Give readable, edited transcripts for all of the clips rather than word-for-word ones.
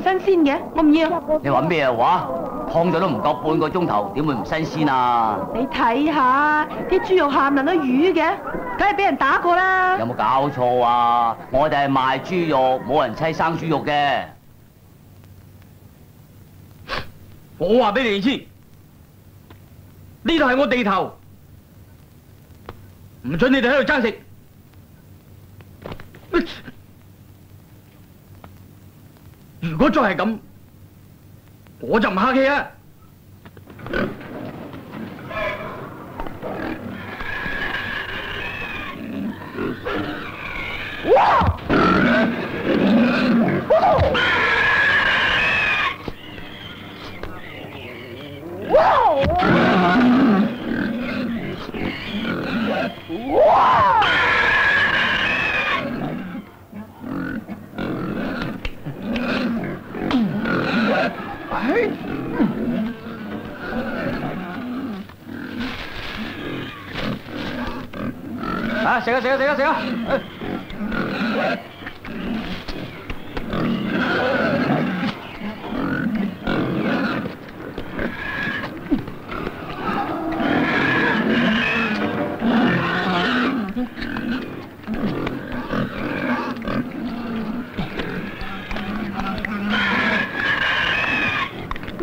唔新鮮嘅？我唔要。你話咩話？燙咗都唔夠半個鐘頭，點會唔新鮮啊？你睇下啲豬肉鹹淋到魚嘅，梗係俾人打過啦。有冇搞錯啊？我哋係賣豬肉，冇人砌生豬肉嘅。我話俾你哋知，呢度係我地頭，唔准你哋喺度爭食。如果再係咁，我就唔客氣啊！啊！食啊食啊食啊食啊！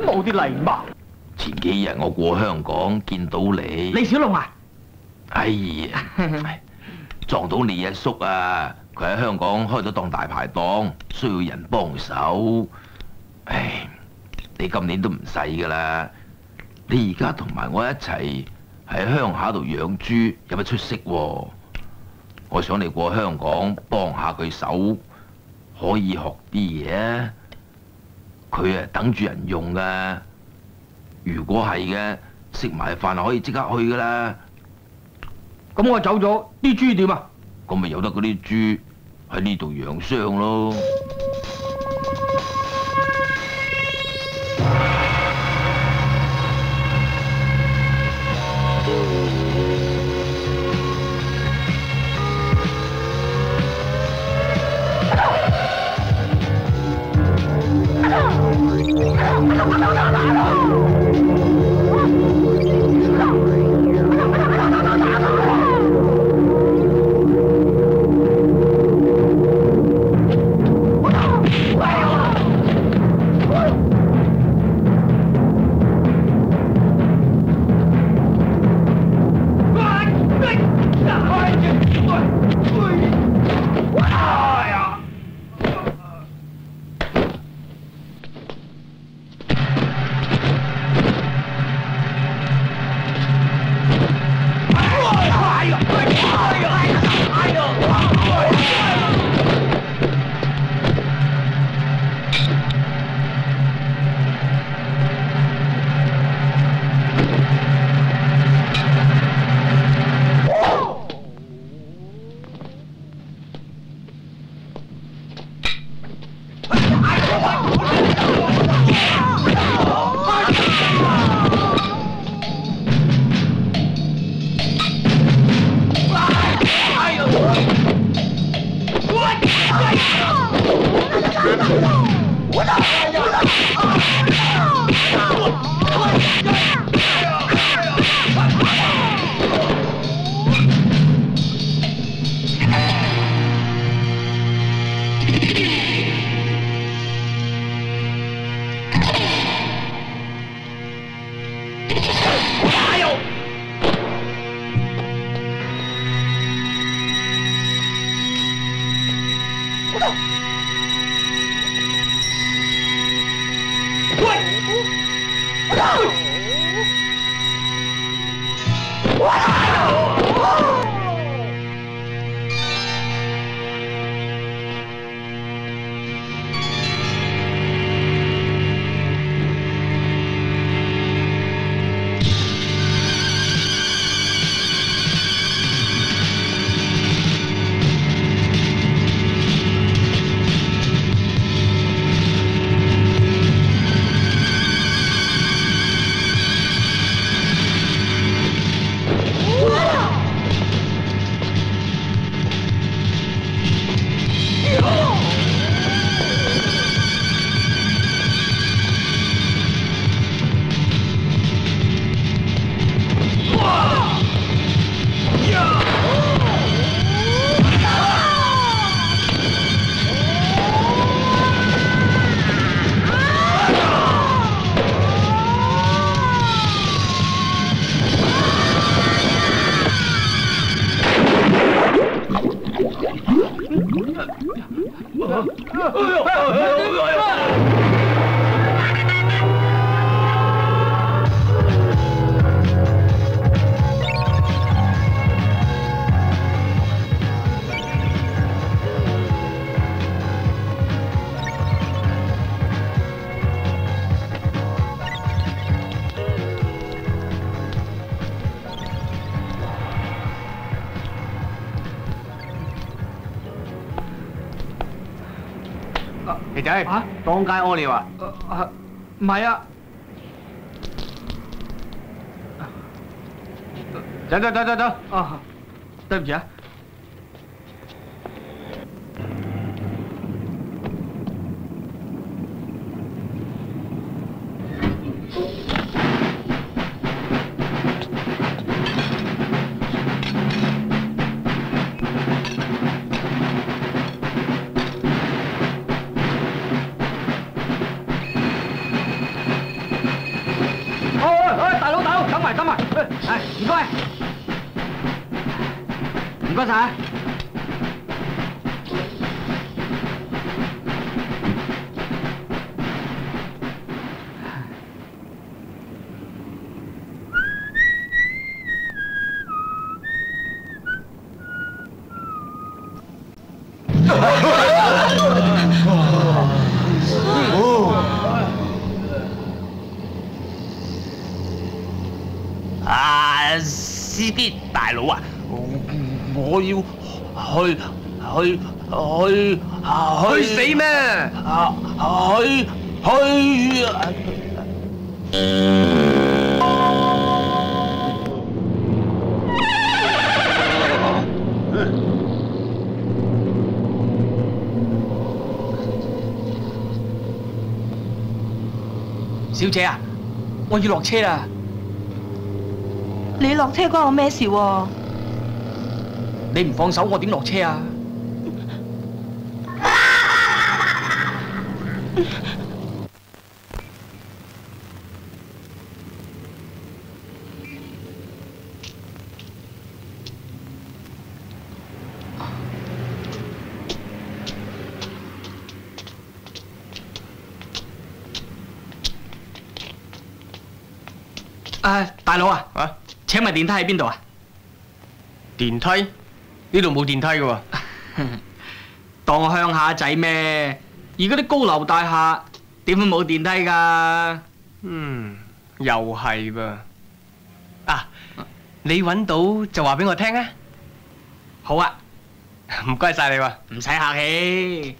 冇啲禮貌。前幾日我過香港見到你，李小龍啊！哎呀，撞到你阿叔啊！佢喺香港開咗檔大排檔，需要人幫手。唉，你今年都唔細噶啦，你而家同埋我一齊喺鄉下度養豬，有乜出息喎？我想你過香港幫下佢手，可以學啲嘢啊！佢啊等住人用噶，如果係嘅，食埋飯可以即刻去噶啦。咁我走咗，啲豬點啊？咁咪由得嗰啲豬喺呢度養傷咯。肥仔，當街屙尿啊？唔係啊。走。啊，對唔住啊。等埋，唔該，唔該晒。司機大佬啊，我要去死咩？小姐啊，我要落車啦。你落車關我咩事喎？你唔放手，我點落車啊？大佬啊！請問電梯喺邊度啊？電梯？呢度冇電梯嘅喎。當我鄉下仔咩？而家啲高樓大廈點會冇電梯㗎？又係噃。啊，你揾到就話俾我聽啊！好啊，唔該晒你喎。唔使客氣。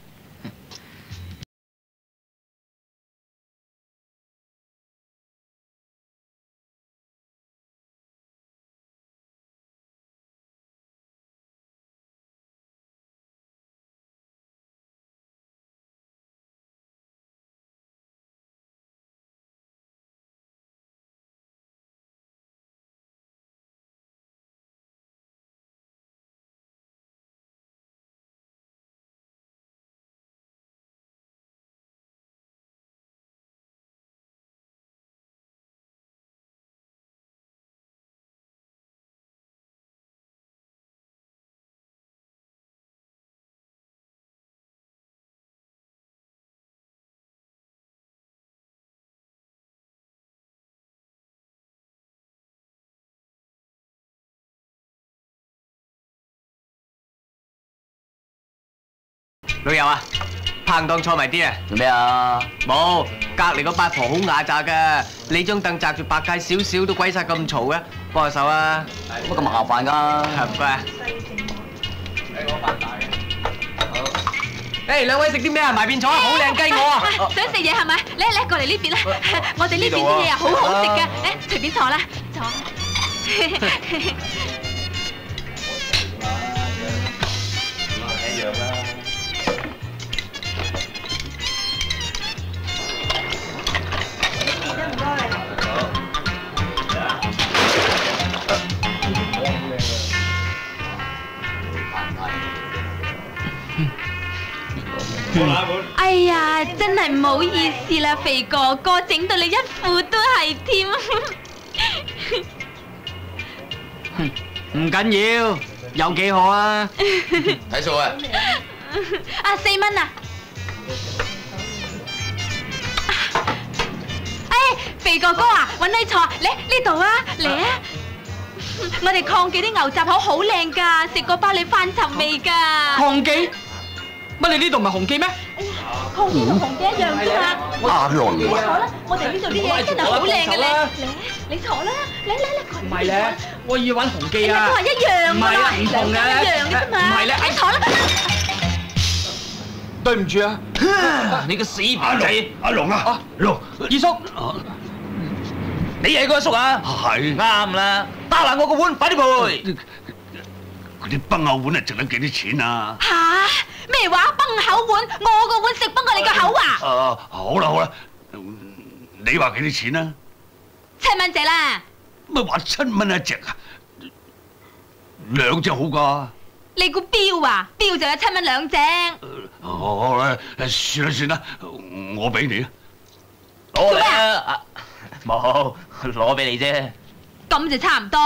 老友啊，拍檔坐埋啲啊！做咩啊？冇，隔離嗰八婆好雅雜噶，你張凳擲住百佳少少都鬼晒咁嘈嘅，幫下手啊！乜咁麻煩㗎？唔該啊！我扮大嘅。好。兩位食啲咩啊？埋邊坐啊！好靚雞我啊！想食嘢係咪？嚟過嚟呢邊啦！我哋呢邊啲嘢啊好好食㗎，隨便坐啦，坐。一樣啦。哎呀，真係唔好意思啦，肥哥哥，整到你一副都係添。唔緊要，有幾好啊？睇數啊！啊，4蚊啊！肥哥哥啊，揾你坐，嚟呢度啊，嚟啊！我哋抗記啲牛雜口好靚㗎，食過包你翻尋味㗎。抗記？乜你呢度唔係紅記咩？抗記同紅記一樣啫嘛。阿龍你坐啦，我哋呢度啲嘢真係好靚嘅咧。嚟，你坐啦，嚟。唔係咧，我要揾紅記啊。都係一樣㗎嘛，唔係啊，唔同嘅。一樣嘅啫嘛。唔係咧，你坐啦。對唔住啊，你個死笨仔！阿龍啊，龍，二叔，你係個阿叔啊？係啱啦，打爛我個碗，快啲賠！嗰啲崩口碗啊，值得幾多錢啊？吓？咩話？崩口碗？我個碗食崩過你個口啊？好啦，你話幾多錢啊？7蚊隻啦。乜話7蚊一隻啊？2隻好㗎。你估標啊？標就有7蚊2隻。好啦，算啦，我俾你啊。攞嚟啊！冇，攞俾你啫。咁就差唔多。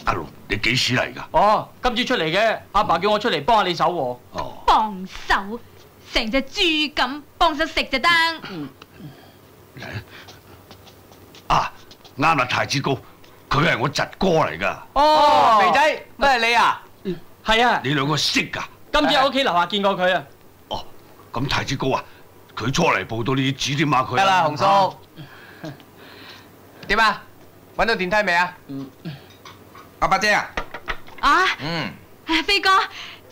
阿龍，你幾時嚟㗎？哦，今朝出嚟嘅，阿爸叫我出嚟幫下你手喎。哦，幫手，成隻豬咁幫手食就得。啊，啱啦，太子高，佢係我侄哥嚟㗎。哦，肥仔，乜係你啊？係啊，你兩個識㗎？今朝喺屋企樓下見過佢啊。哦，咁太子高啊，佢初嚟報到，你要指點下佢。得啦，紅叔。點啊？揾到電梯未啊？阿八姐啊？啊？飛哥，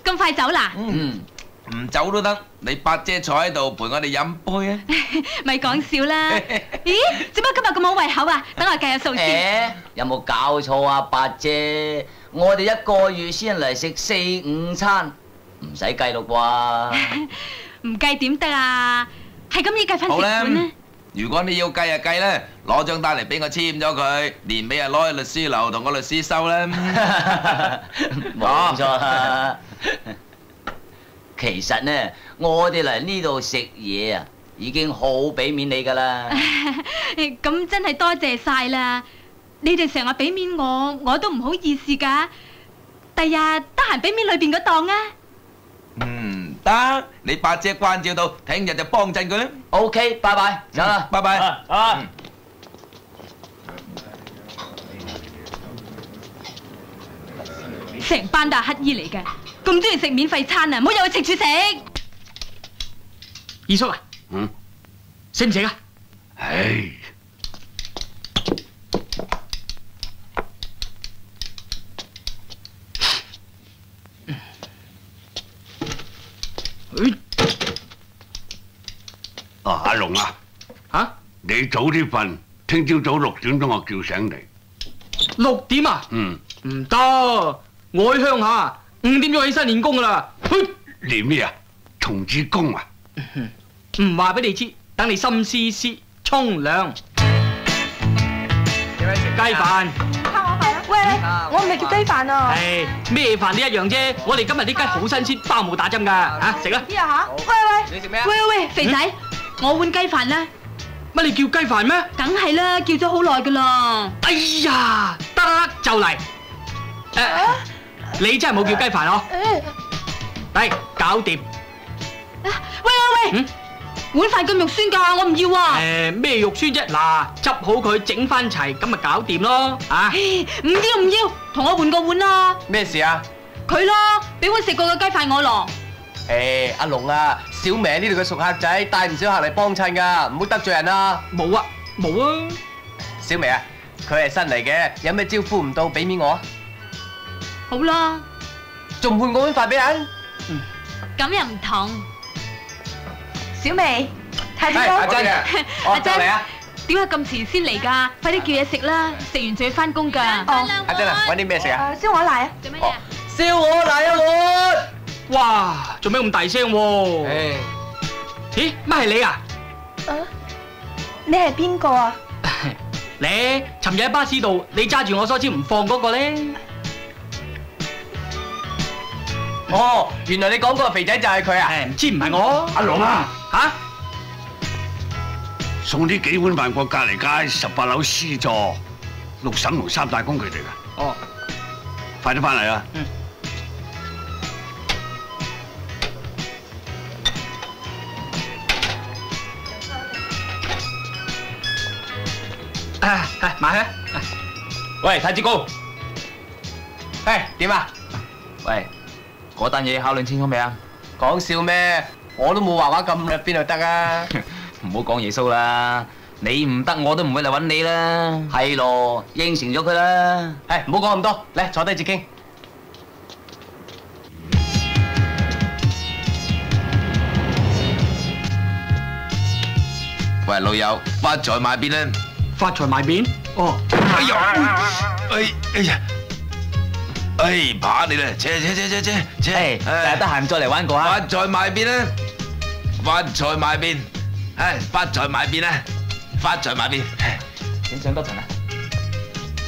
咁快走啦？唔走都得，你八姐坐喺度陪我哋飲杯啊！咪講笑啦！咦，做乜今日咁冇胃口啊？等我計下數先。有冇搞錯啊，八姐？我哋一個月先嚟食4、5餐，唔使計咯啩？唔計點得啊？係咁要計翻食款呢？如果你要計就計啦，攞張單嚟俾我簽咗佢，年尾啊攞去律師樓同個律師收啦。冇錯啦。其實呢，我哋嚟呢度食嘢啊，已經好俾面你噶啦。咁真係多謝晒啦！你哋成日俾面我都唔好意思噶。第日得閒俾面裏邊嗰檔啊。得，你八姐關照到，聽日就幫襯佢啦。OK，拜拜，走啦，拜拜。成班都係乞衣嚟嘅，咁中意食免費餐啊！唔好有佢赤柱食。二叔啊，食唔食啊？唉，阿龍啊，嚇？你早啲瞓，聽朝早6點鐘我叫醒你。 6點啊？唔得，我喺鄉下5點鐘起身練功噶啦。練咩啊？童子功啊？唔話俾你知，等你心思思沖涼。雞飯。喂，我唔係叫雞飯啊。係咩飯都一樣啫。我哋今日啲雞好新鮮，包冇打針噶。嚇，食啦。呢下，喂，你食咩啊？喂，肥仔，我換雞飯啦。乜你叫雞飯咩？梗係啦，叫咗好耐噶啦。哎呀，得就嚟。你真係冇叫雞飯哦。嚟，搞掂。喂，碗飯咁肉酸㗎，我唔要啊。咩肉酸啫？嗱，執好佢，整翻齊，咁咪搞掂咯。啊，唔要，同我換個碗啦。咩事啊？佢咯，俾碗食過嘅雞飯我咯。阿龍啊，小明呢度嘅熟客仔，帶唔少客嚟幫襯㗎，唔好得罪人啊！冇啊。小明啊，佢係新嚟嘅，有咩招呼唔到，俾面我啊！好啦，仲換個碗飯俾人？咁又唔同。小薇，太子阿哥，珍啊，阿珍嚟啊！點解咁遲先嚟㗎？快啲叫嘢食啦，食完就要翻工㗎。阿珍啊，揾啲咩食啊？燒鵝奶啊！做乜嘢啊？燒鵝奶一碗。哇，做咩咁大聲喎？咦，乜係你啊？你係邊個啊？你尋日喺巴士度，你揸住我梳蕉唔放嗰個咧？哦，原來你講嗰個肥仔就係佢啊！唔知唔係我？阿龍啊，嚇？送呢幾碗飯過隔離街18樓 C 座，6嬸同3大公佢哋㗎。哦，快啲翻嚟啊！埋去。喂，太子高，點啊？喂，嗰單嘢考慮清楚未啊？講笑咩？我都冇畫畫咁啦，邊度得啊？唔好講耶穌啦，你唔得我都唔會嚟揾你啦。係咯，應承咗佢啦。唔好講咁多，嚟坐低至傾。喂，老友，發財買邊咧？發財埋邊？哦。哎呀！哎呀！哎，怕你啦！扯！誒，得閒再嚟玩過啊！發財買邊咧？發財買邊？發財買邊咧？發財買邊？請上多層啊！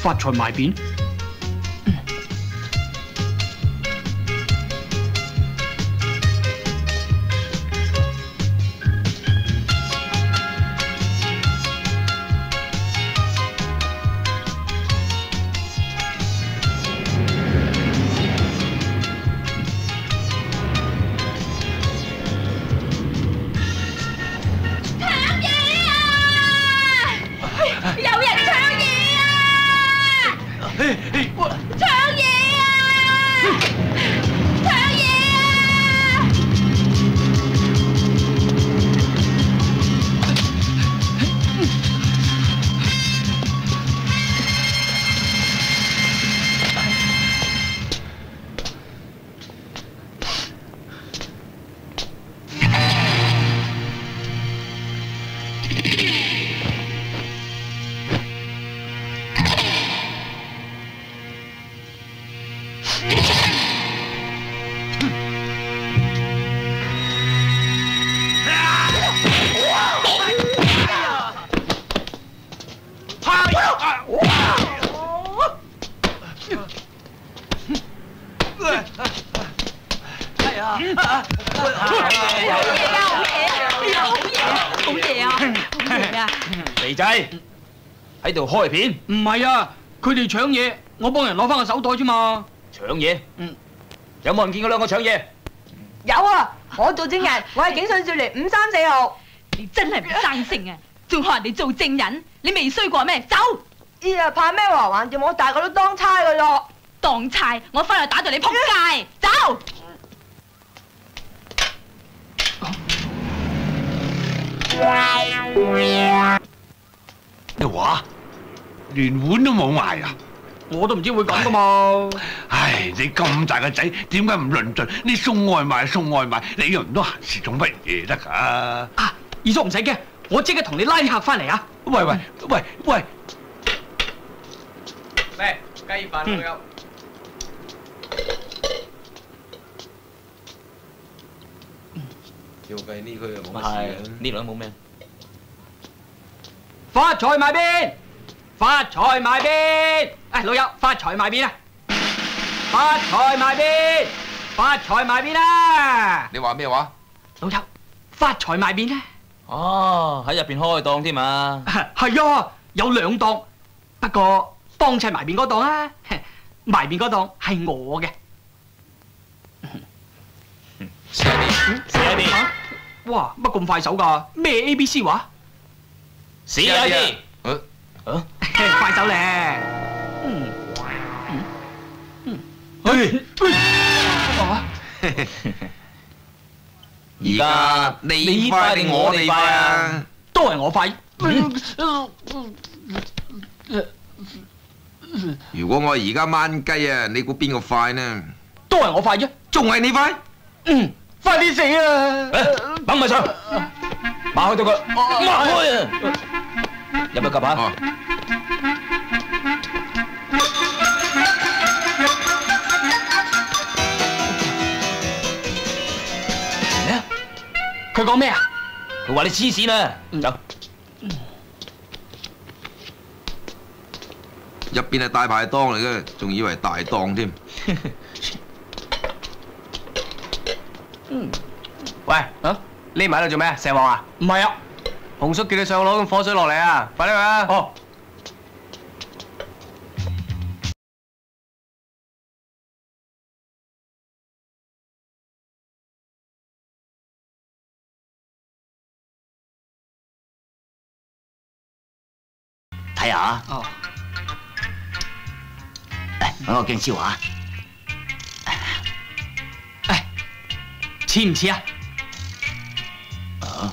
發財埋邊？肥仔喺度開片？唔係啊，佢哋搶嘢，我幫人攞翻個手袋啫嘛。搶嘢？有冇人見過兩個搶嘢？有啊，我做證人，我係警訊少年534號。你真係唔生性啊！仲學人哋做證人，你未衰過咩？走！咦呀，怕咩話？橫掂我大個都當差噶咯。當差，我翻去打到你仆街！走！咩話？連碗都冇埋啊！我都唔知會咁噶嘛。唉，你咁大個仔，點解唔論盡？你送外賣，你又唔多閒事做乜嘢得㗎？啊，二叔唔使驚，我即刻同你拉客翻嚟啊！喂！咩？雞飯都有。照計呢區又冇乜係事呢兩冇咩？發財埋邊？發財埋邊？老友，發財埋邊啊？發財埋邊？發財埋邊啊？你話咩話？老友，發財埋邊咧？哦，喺入邊開檔添嘛？係啊，有2檔，不過幫襯埋邊嗰檔啊，埋邊嗰檔係我嘅。寫啲，哇，乜咁快手㗎？咩 ABC 話？試下啲。快手咧！而家你快定我哋快啊？都係我快。如果我而家掹雞啊，你估邊個快呢？都係我快啫，仲係你快？快啲死啊！等埋上，馬開到佢，馬開啊！入去及下。佢講咩啊？佢話你黐線啊！走。入邊係大排檔嚟嘅，仲以為大檔添。喂，匿埋喺度做咩？蛇王啊？唔係啊，洪叔叫你上攞咁火水落嚟啊！快啲去啊！哦。睇睇下。哦。嚟，揾個鏡照下。誒，似唔似啊？啊？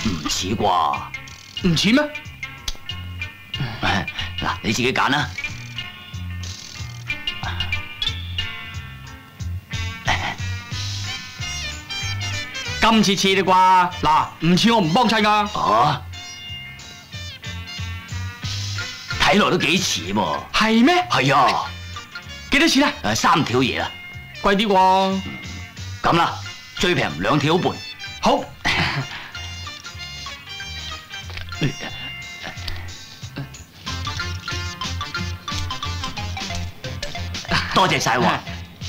唔似啩？唔似咩？嗱，你自己揀啦。今次似你啩？嗱，唔似我唔幫襯噶。哦，睇落都幾似喎。係咩？係啊。幾多錢啊？3條嘢啦。貴啲喎。咁啦，最平2條半。好。多謝晒喎，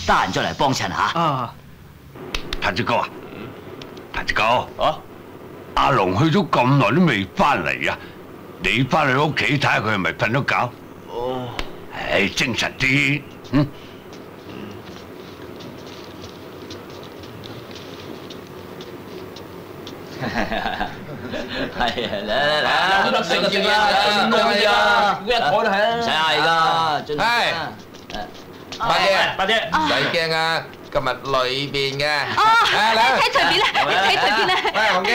得閒再嚟幫襯下。啊，譚志哥啊，譚志哥，啊，阿龍去咗咁耐都未翻嚟啊！你翻去屋企睇下佢係咪瞓咗覺？哦，唉，精神啲，嗯。係啊，嚟，有得食就食啦，係啊，一台都係啦，唔使嗌㗎，係。八姐，唔使驚啊！今日裏邊嘅，哦，睇隨便啦，睇隨便啦。喂，紅基，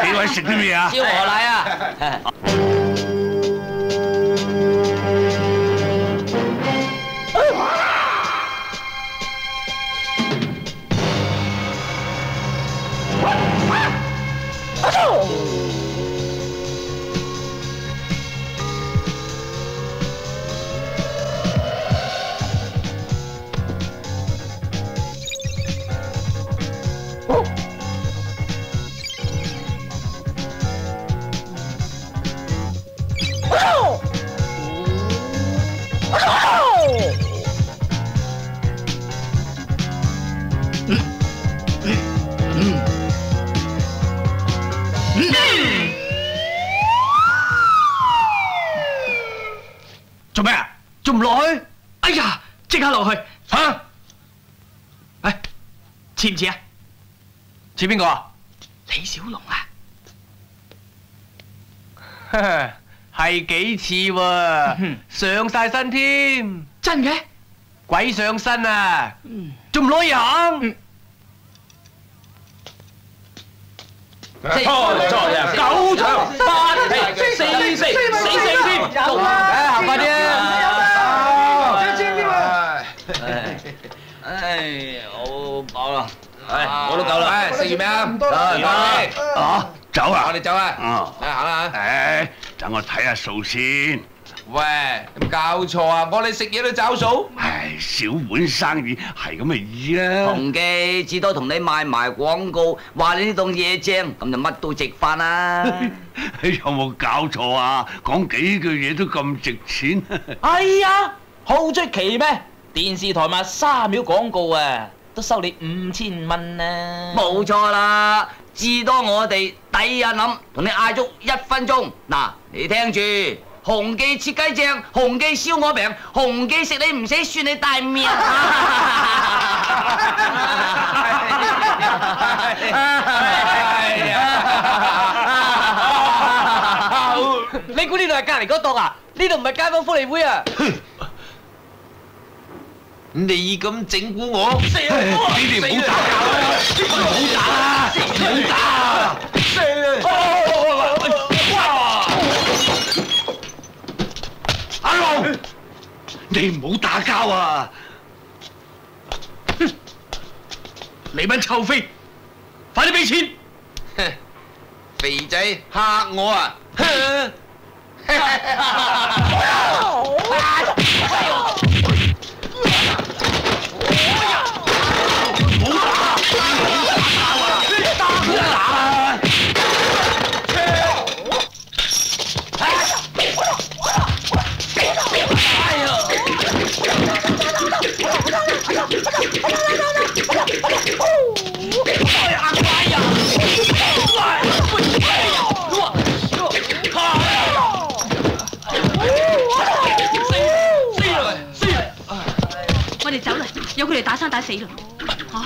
幾位食啲咩啊？燒鵝奶啊！做咩啊？仲唔落去？哎呀，即刻落去！嚇！哎，似唔似啊？似邊個啊？李小龍啊！係幾似喎？上晒身添！真嘅？鬼上身啊！仲唔攞嘢行？錯9場8平4勝4添，有啦！行快啲啊！最尖啲喎！唉，好飽啦，我都夠啦。食完未啊？唔多啦。走啦！我哋走啦。行啦嚇。誒，等我睇下數先。喂，有冇搞錯啊？我哋食嘢都找數。唉，小本生意係咁嘅意啦。紅記至多同你賣埋廣告，話你呢檔嘢正，咁就乜都值翻啦。有冇搞錯啊？講幾句嘢都咁值錢？哎呀，好出奇咩？電視台賣3秒廣告啊，都收你5000蚊啊！冇錯啦，至多我哋第日諗同你嗌足1分鐘。嗱，你聽住。紅記切雞正，紅記燒鵝餅，紅記食你唔死，算你大命。你估呢度係隔離嗰檔啊？呢度唔係街坊福利會啊！你咁整蠱我？你哋唔好打交啦！唔好打啦！唔好打！阿龍，你唔好打交啊！你班臭飛，快啲俾錢！肥仔嚇我啊！我哋走啦，有佢哋打生打死咯。嚇！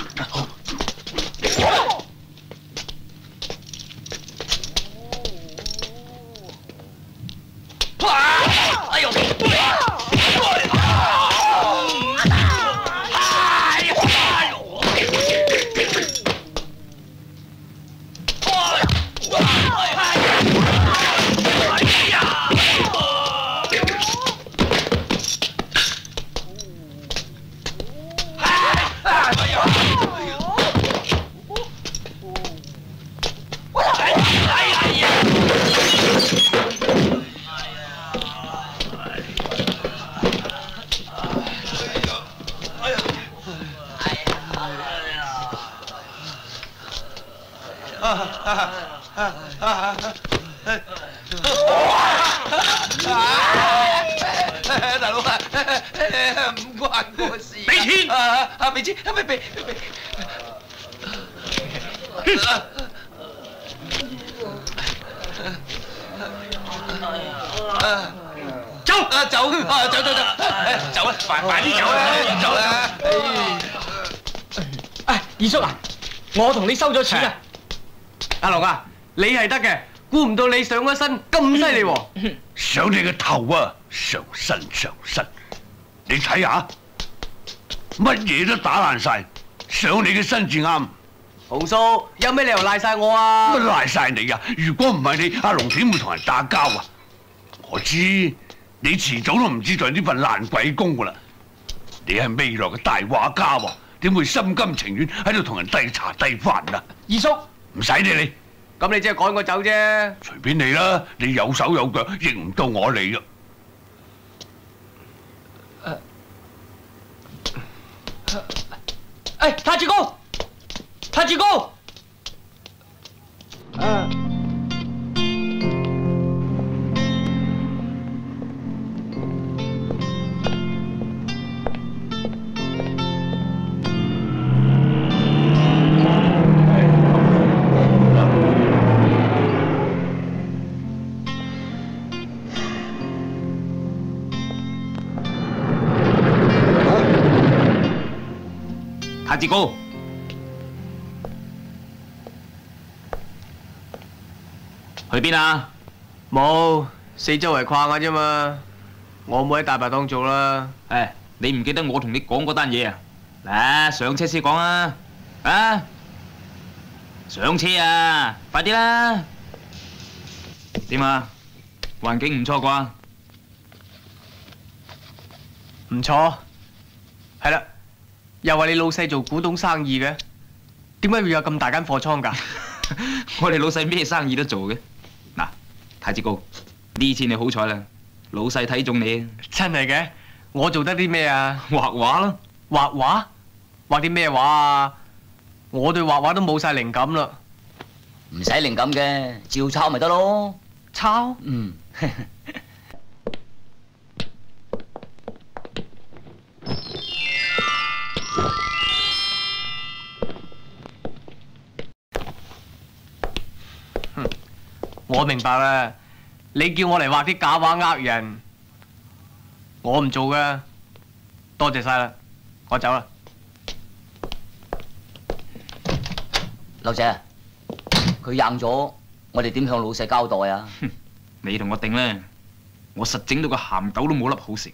大佬啊，唔關我事。俾錢啊！俾錢，俾。走！走！走啊！快啲走啦！走啦！唉，二叔啊，我同你收咗錢啊！阿龍啊，你係得嘅，估唔到你上咗身咁犀利喎！上你個頭啊！上身！你睇下，乜嘢都打爛晒，上你嘅身至啱。洪叔，有咩理由賴晒我啊？乜賴晒你啊？如果唔係你，阿龍點會同人打交啊？我知你遲早都唔知做呢份爛鬼工噶啦。你係未來嘅大畫家喎，點會心甘情願喺度同人遞茶遞飯啊？二叔，唔使你，咁你只係趕我走啫。隨便你啦，你有手有腳，亦唔到我理噶。哎，太子公，太子公。太子高，去邊啊？冇，四周圍逛下啫嘛。我冇喺大排檔做啦。誒，你唔記得我同你講嗰單嘢啊？嗱，上車先講啊！啊，上車啊！快啲啦！點啊？環境唔錯啩？唔錯。係啦。又話你老細做古董生意嘅，點解會有咁大間貨倉㗎？我哋老細咩生意都做嘅。嗱，太子高，呢次你好彩啦，老細睇中你。真係嘅？我做得啲咩啊？畫畫咯。畫畫？畫啲咩畫啊？我對畫畫都冇晒靈感啦。唔使靈感嘅，照抄咪得咯。抄？嗯。我明白啦，你叫我嚟畫啲假畫呃人，我唔做噶。多謝晒啦，我走啦。劉姐，佢贏咗，我哋點向老細交代啊？你同我定咧，我實整到個鹹豆都冇粒好食，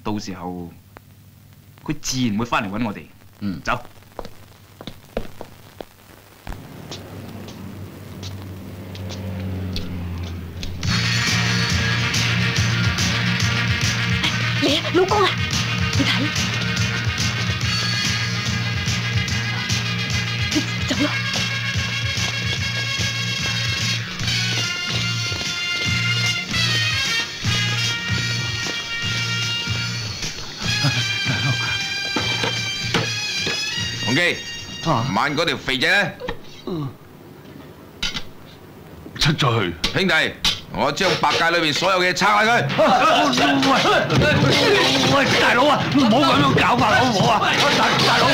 到時候佢自然會翻嚟揾我哋。嗯，走。嚟啊，老公啊，你睇，走啦。洪基，晚嗰條肥仔咧，出咗去。兄弟。我將百佳裏邊所有嘢拆埋佢。喂，大佬啊，唔好咁樣搞法好唔好啊？大佬，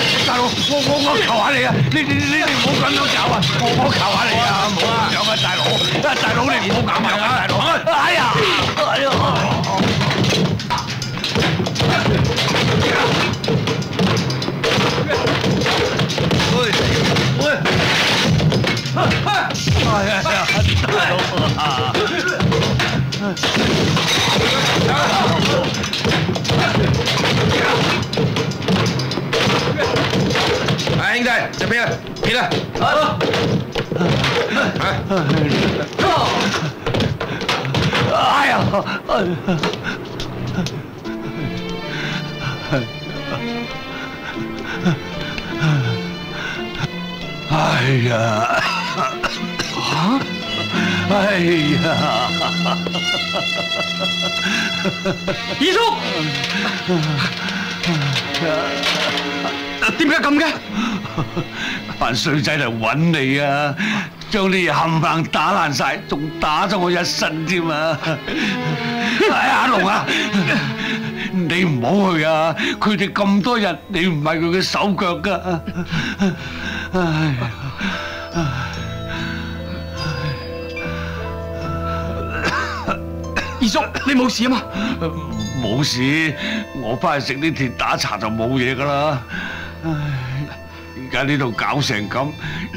我求下你啊！你哋唔好咁樣搞啊！我求下你啊！唔好咁樣啊，大佬你唔好咁樣啊，大佬！哎呀！哎呀！大佬啊！哎，兄弟，就撇啦，撇啦！哎呀！哎呀！啊！哎呀！二叔，點解咁嘅？班衰仔嚟揾你啊！將啲嘢冚唪唥打爛晒，仲打咗我一身添啊！哎阿龍啊，你唔好去啊！佢哋咁多人，你唔係佢嘅手腳噶。二叔，你冇事啊嘛？冇事，我翻去食啲鐵打茶就冇嘢噶啦。唉，而家呢度搞成咁，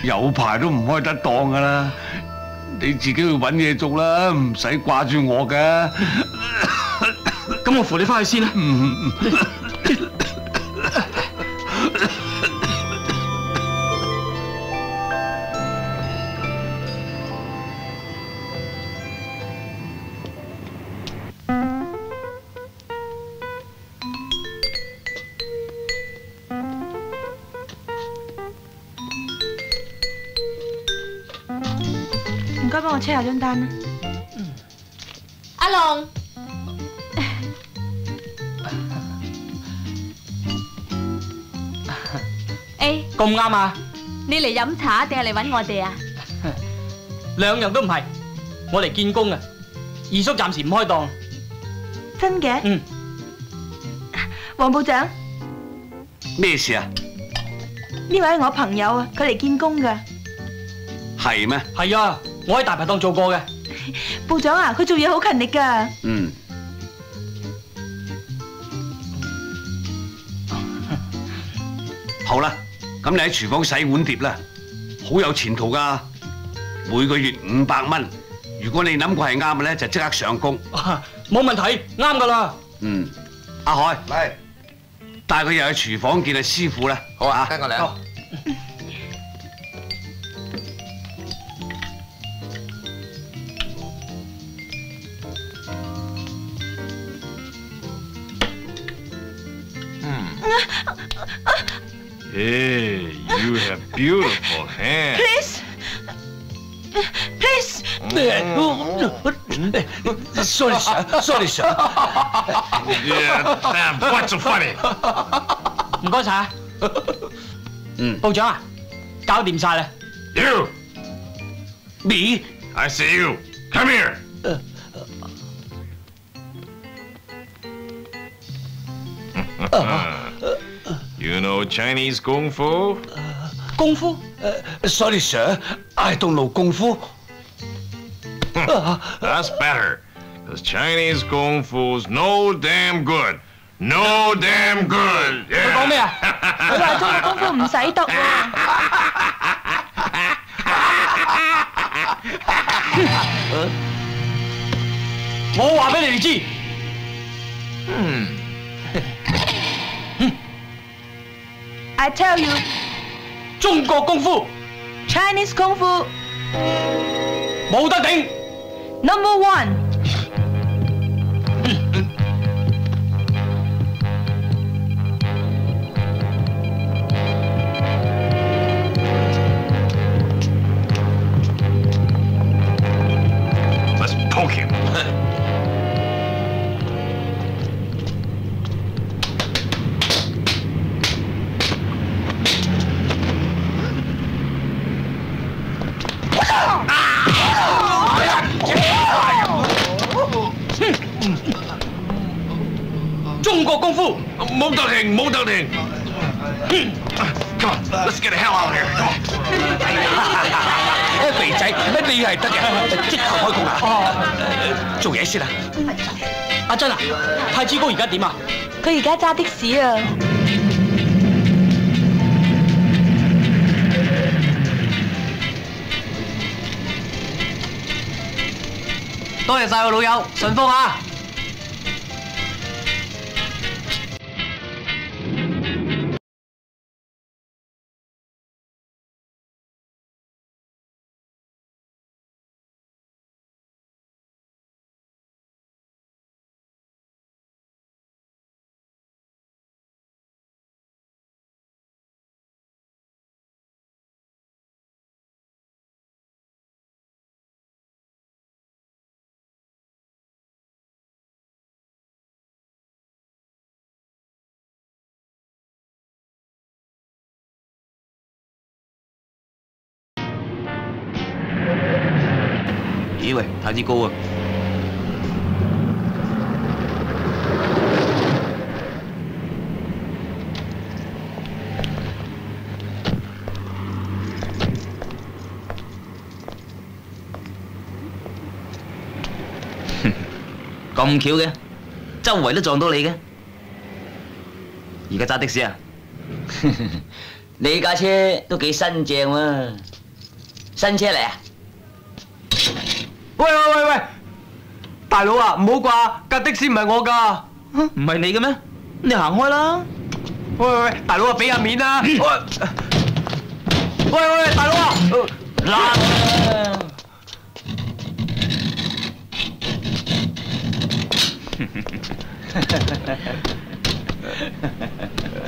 有排都唔開得檔噶啦。你自己去揾嘢做啦，唔使掛住我嘅。咁我扶你翻去先啦。唔該，幫我 check 下張單啦。阿龍，誒，咁啱啊！你嚟飲茶定係嚟揾我哋啊？兩樣都唔係，我嚟見工啊！二叔暫時唔開檔。真嘅？嗯。黃部長，咩事啊？呢位係我朋友啊，佢嚟見工㗎。係咩？係啊，我喺大排檔做過嘅。部長啊，佢做嘢好勤力㗎。嗯。好啦，咁你喺廚房洗碗碟啦，好有前途㗎，每個月500蚊。如果你諗過係啱嘅咧，就即刻上工。冇問題，啱㗎啦。嗯，阿海，嚟，帶佢入去廚房見阿師傅啦。好啊，跟我嚟啊。Hey, you have beautiful hands. Please. Sorry sir. Yeah, damn, what's so funny? 唔該晒。部長啊，搞掂晒啦。You, Me? I see you. Come here. You know Chinese Kung Fu? 功夫Sorry sir, I don't know 功夫。 That's better, because Chinese Kung Fu's no damn good. No damn good. 佢講咩啊？佢話中國功夫唔使讀喎。我話俾你哋知。I tell you， 中國功夫 Chinese 功夫冇得頂。Number one。Let's poke him. 中國功夫冇得停，冇得停。Come on, let's get the hell out of here. Come on. 肥仔，你係得嘅，即刻開工啊！做嘢先啦。阿珍啊，太子哥而家點啊？佢而家揸的士啊。多謝晒我老友，順風啊！咦喂，太子高啊！咁巧嘅，周圍都撞到你嘅。而家揸的士啊？你架車都幾新淨喎，新車嚟啊！喂！大佬啊，唔好啩，架的士唔係我㗎。唔係你嘅咩？你行開啦！喂，大佬啊，俾下面啦！喂，大佬啊！嗱，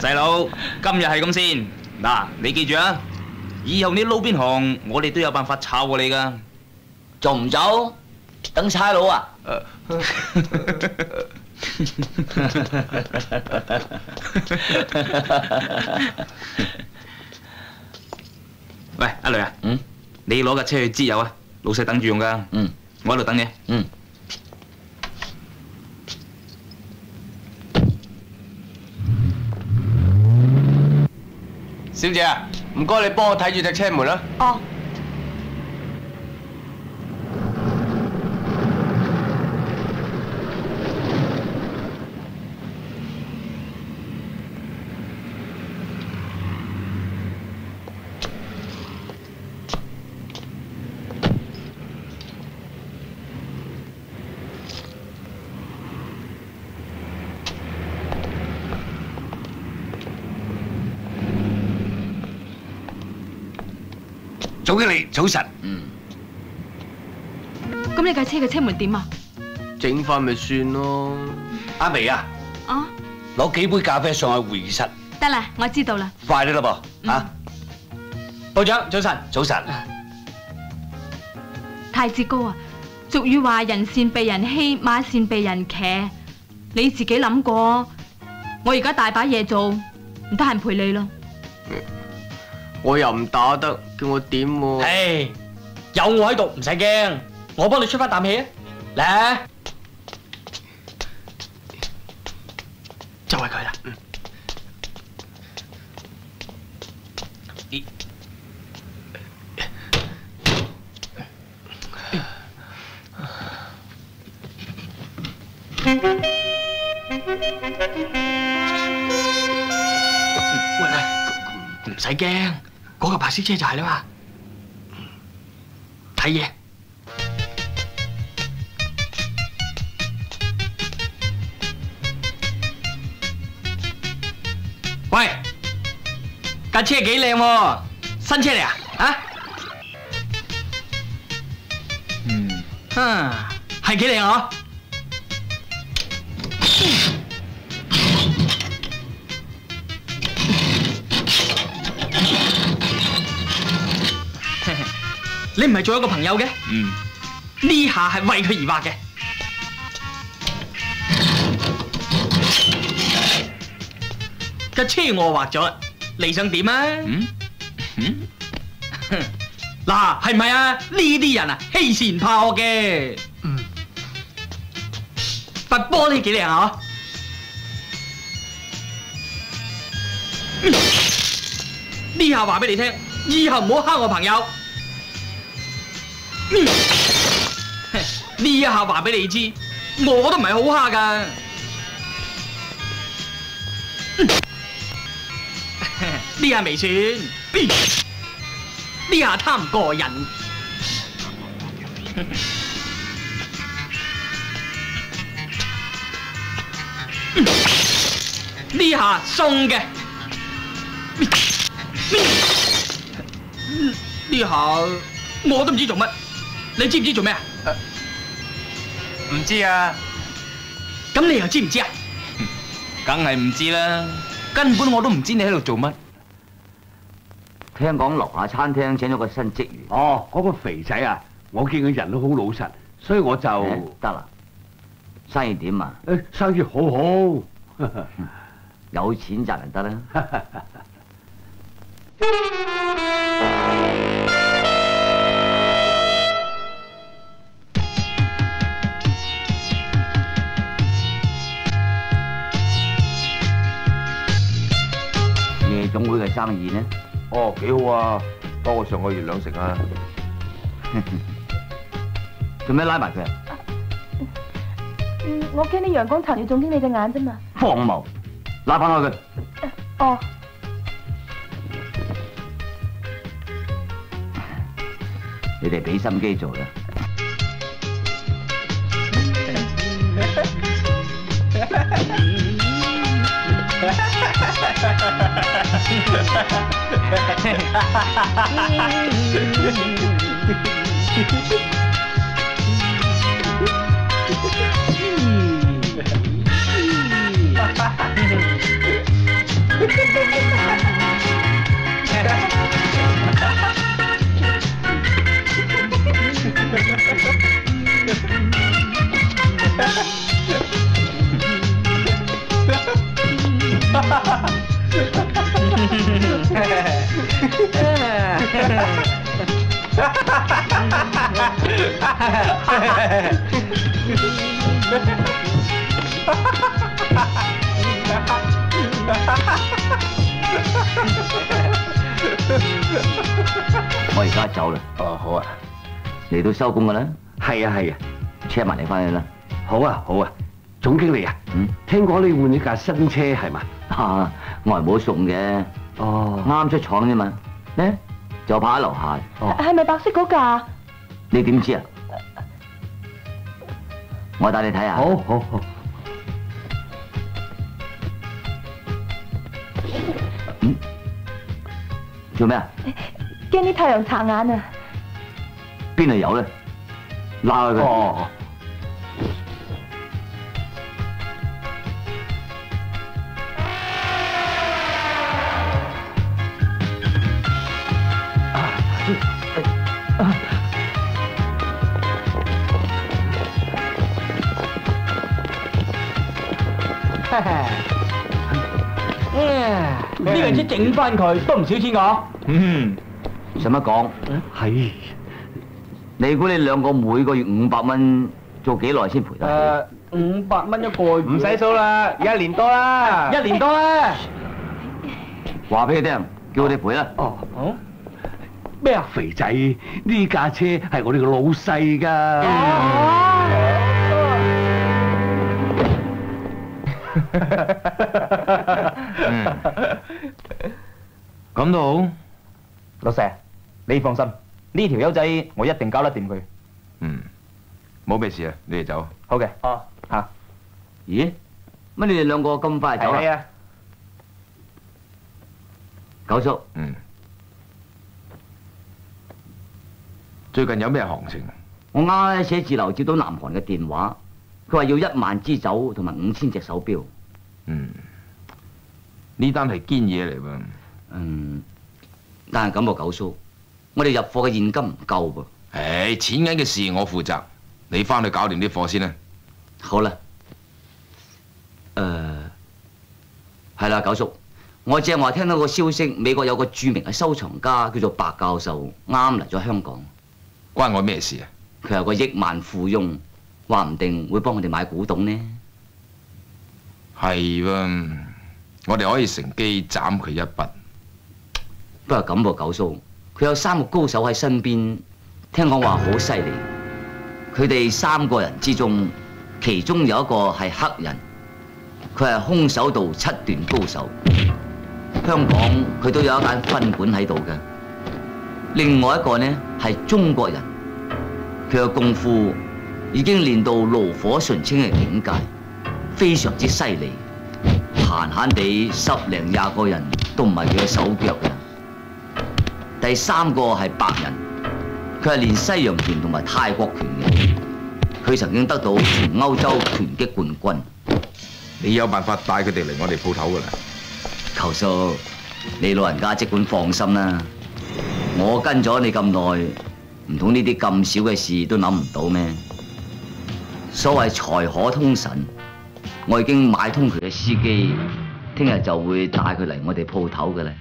細佬，今日係咁先。嗱，你記住啊，以後你撈邊行，我哋都有辦法炒過你㗎。仲唔走？等差佬啊！喂，阿雷啊，你攞架車去支油啊，老細等住用㗎。我喺度等你。小姐啊，唔該你幫我睇住隻車門啦。哦。總經理早晨。咁你架車嘅車門點啊？整翻咪算咯。阿眉啊，啊，攞幾杯咖啡上去會議室。得啦，我知道啦。快啲啦噃，啊！部長早晨。早晨。太子高啊，俗語話人善被人欺，馬善被人騎。你自己諗過，我而家大把嘢做，唔得閒陪你咯。我又唔打得，叫我點喎？唉，有我喺度，唔使驚，我幫你出翻啖氣啊！嚟，就係佢啦。喂，唔使驚。嗰個白色車就係啦嘛，睇嘢。喂，架車幾靚喎，新車嚟啊？啊？係幾靚啊？你唔係仲有個朋友嘅？呢下係為佢而畫嘅。架車我畫咗，你想點啊？嗱，係唔係啊？呢啲人啊，欺善怕惡嘅。塊玻璃幾靚啊？呢下話俾你聽，以後唔好蝦我朋友。呢一下話俾你知，我都唔係好蝦噶。呢下未算，呢下貪過癮。呢下送嘅，呢下我都唔知做乜，你知唔知做咩啊？唔知啊，咁你又知唔知啊？梗係唔知啦，根本我都唔知你喺度做乜。聽講樓下餐廳請咗個新職員。哦，嗰個肥仔啊，我見佢人都好老實，所以我就得啦。生意點啊？生意好好，有錢賺就得啦。夜總會嘅生意呢？哦，幾好啊，多過上個月2成啊！做咩拉埋佢啊？我驚啲陽光殘住總經理嘅眼啫嘛。荒謬，拉翻開佢。哦。你哋俾心機做啦。我而家走啦。哦，好啊。你都收工噶啦？係啊係啊，車埋你翻去啦。好啊好啊，總經理啊，聽講你換咗架新車係嘛？啊，我係冇送嘅。哦，啱出廠啫嘛。呢就泊喺樓下。係咪白色嗰架？你點知啊？我帶你睇下。好好好。做咩啊？驚啲太陽擦眼啊！邊度有咧？拉開佢。哦。呢樣車整翻佢都唔少錢㗎。使乜講？係。你估你兩個每個月500蚊，做幾耐先賠得起？500蚊一個月。唔使數啦，1年多啦。1年多啦。話俾佢聽，叫佢哋賠啦。哦。好。咩啊？肥仔，呢架車係我哋個老細㗎。咁都好，老細，你放心，呢條友仔我一定搞得掂佢。冇咩事啊，你哋走。好嘅。哦。嚇。咦？乜你哋兩個咁快走啊？係啊。九叔。最近有咩行情？我啱啱喺寫字樓接到南韓嘅電話，佢話要1萬支酒同埋5000隻手錶。呢單係堅嘢嚟喎。但係咁喎，九叔，我哋入貨嘅現金唔夠噃。錢銀嘅事我負責，你翻去搞掂啲貨先啦。好啦。係啦，九叔，我正話聽到個消息，美國有個著名嘅收藏家叫做白教授，啱嚟咗香港。關我咩事啊？佢係個億萬富翁，話唔定會幫我哋買古董呢。係喎，我哋可以乘機斬佢一筆。不過咁噃，九叔，佢有3個高手喺身邊，聽講話好犀利。佢哋3個人之中，其中有一個係黑人，佢係空手道7段高手。香港佢都有一間分館喺度嘅。另外一個呢係中國人，佢嘅功夫已經練到爐火純青嘅境界，非常之犀利。閒閒地10零20個人都唔係佢嘅手腳嘅。第3個係白人，佢係練西洋拳同埋泰國拳嘅，佢曾經得到全歐洲拳擊冠軍。你有辦法帶佢哋嚟我哋鋪頭㗎啦？球叔，你老人家即管放心啦，我跟咗你咁耐，唔通呢啲咁少嘅事都諗唔到咩？所謂財可通神，我已經買通佢嘅司機，聽日就會帶佢嚟我哋鋪頭嘅咧。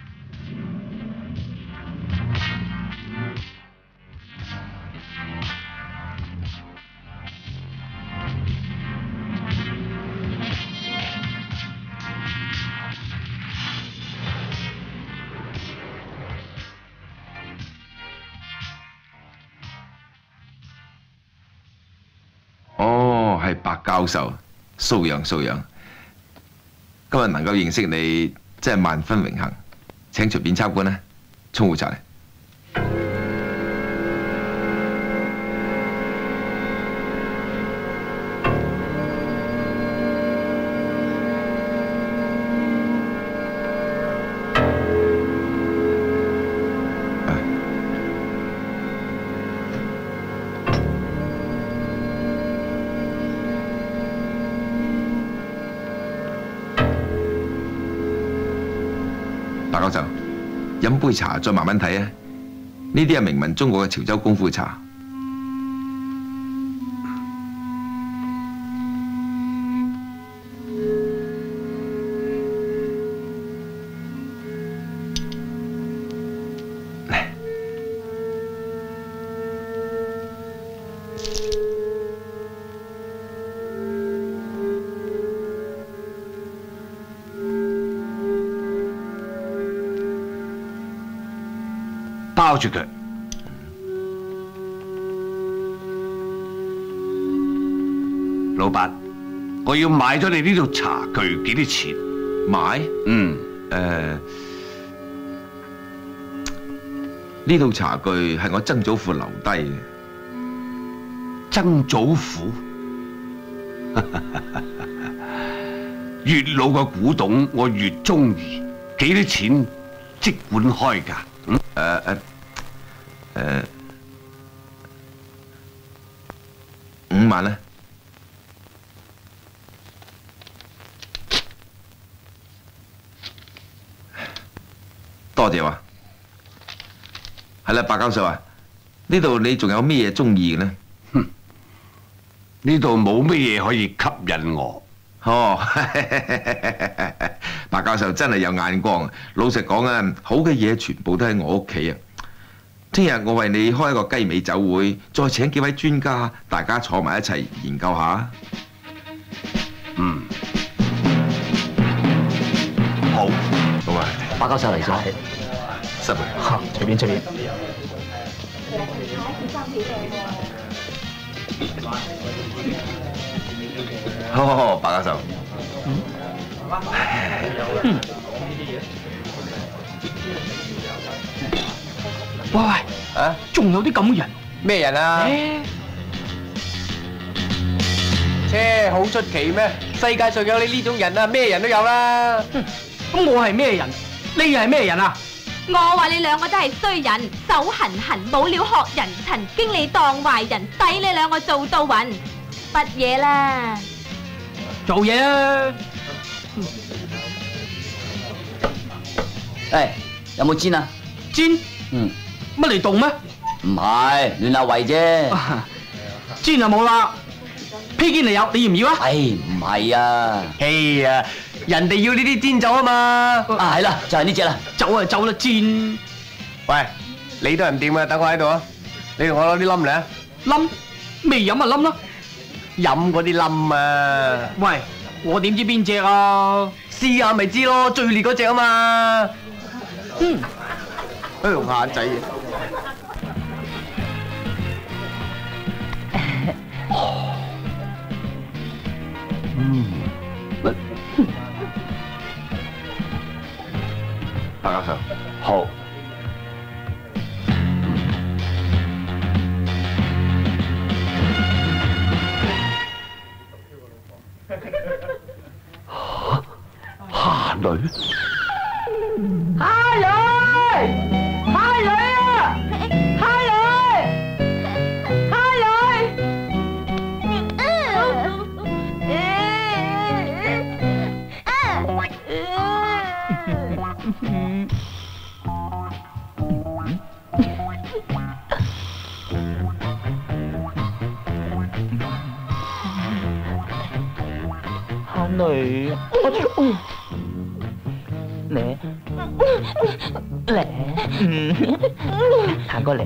係白教授，素養。今日能夠認識你，真係萬分榮幸。請隨便參觀啦，沖壺茶。白教授，飲杯茶再慢慢睇啊！呢啲係名聞中國嘅潮州功夫茶。包住佢。老闆，我要買咗你呢套茶具，幾多錢？買？呢套茶具係我曾祖父留低嘅。曾祖父？越老嘅古董我越中意，幾多錢即管開價。5萬啦。多謝話。係啦，白教授啊，呢度你仲有咩嘢中意嘅呢？呢度冇咩嘢可以吸引我。哦，白教授真係有眼光。老實講啊，好嘅嘢全部都喺我屋企啊。聽日我為你開一個雞尾酒會，再請幾位專家，大家坐埋一齊研究下。好。咁啊，白教授嚟咗。失禮。隨便。好，白教授。喂，啊，仲有啲咁嘅人？咩人啊？切，好出奇咩？世界上有你呢種人啊，咩人都有啦。咁我係咩人？你又係咩人啊？我話你兩個都係衰人，手痕痕，冇料學人塵，經你當壞人，抵你兩個做到暈。乜嘢啦？做嘢啊！誒，有冇煎啊？煎？乜嚟凍咩？唔係，亂下胃啫。煎就冇啦，披肩嚟有，你要唔要啊？唔係啊。人哋要呢啲煎酒啊嘛。係啦，就係呢隻啦。酒啊酒啦，煎。喂，你都係唔掂啊，等我喺度啊。你同我攞啲冧嚟啊。冧？未飲啊冧啦。飲嗰啲冧啊。喂，我點知邊隻啊？試下咪知咯，最烈嗰隻啊嘛。鄉下仔。白教授。好。蝦女，蝦女，蝦女啊，蝦女，蝦女。蝦女，我操！嚟嚟，行過嚟，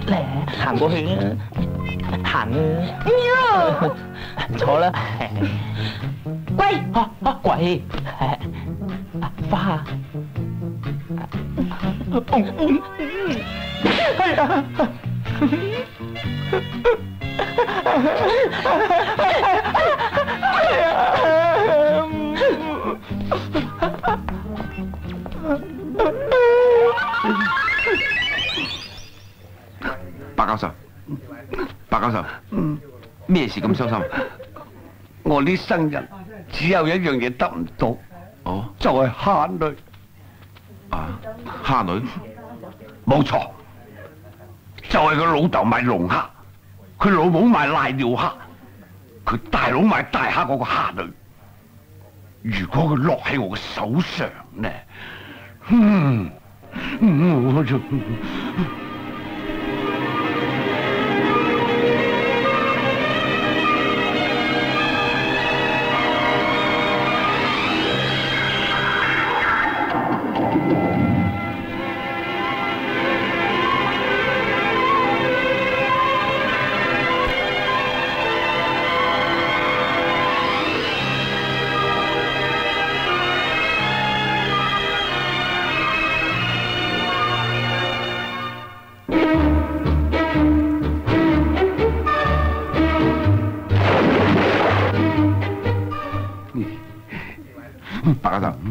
嚟行過去啊，行啊，坐啦，跪，跪，花，哎呀！白教授，咩事咁傷心？我呢生人只有一樣嘢得唔到，哦，就係蝦女。啊，蝦女？冇錯，就係佢老豆賣龍蝦，佢老母賣瀨尿蝦，佢大佬賣大蝦嗰個蝦女。如果佢落喺我嘅手上呢？我就。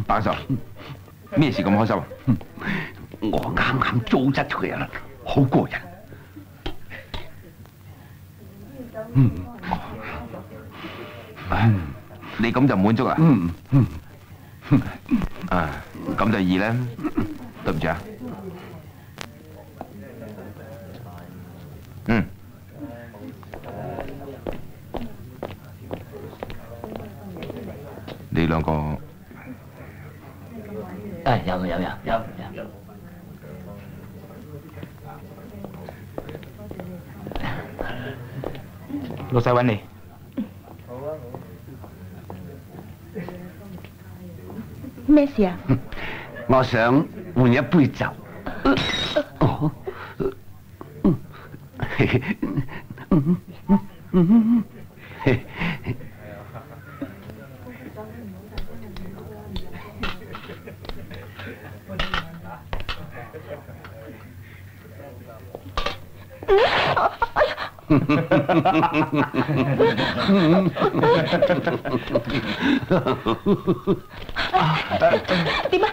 白教授，咩事咁開心啊？我啱啱糟質佢人啦，好過癮。你咁就滿足啊？啊，咁就易啦。對唔住啊。你兩個。有。老細揾你。咩事啊？我想換一杯酒。點啊？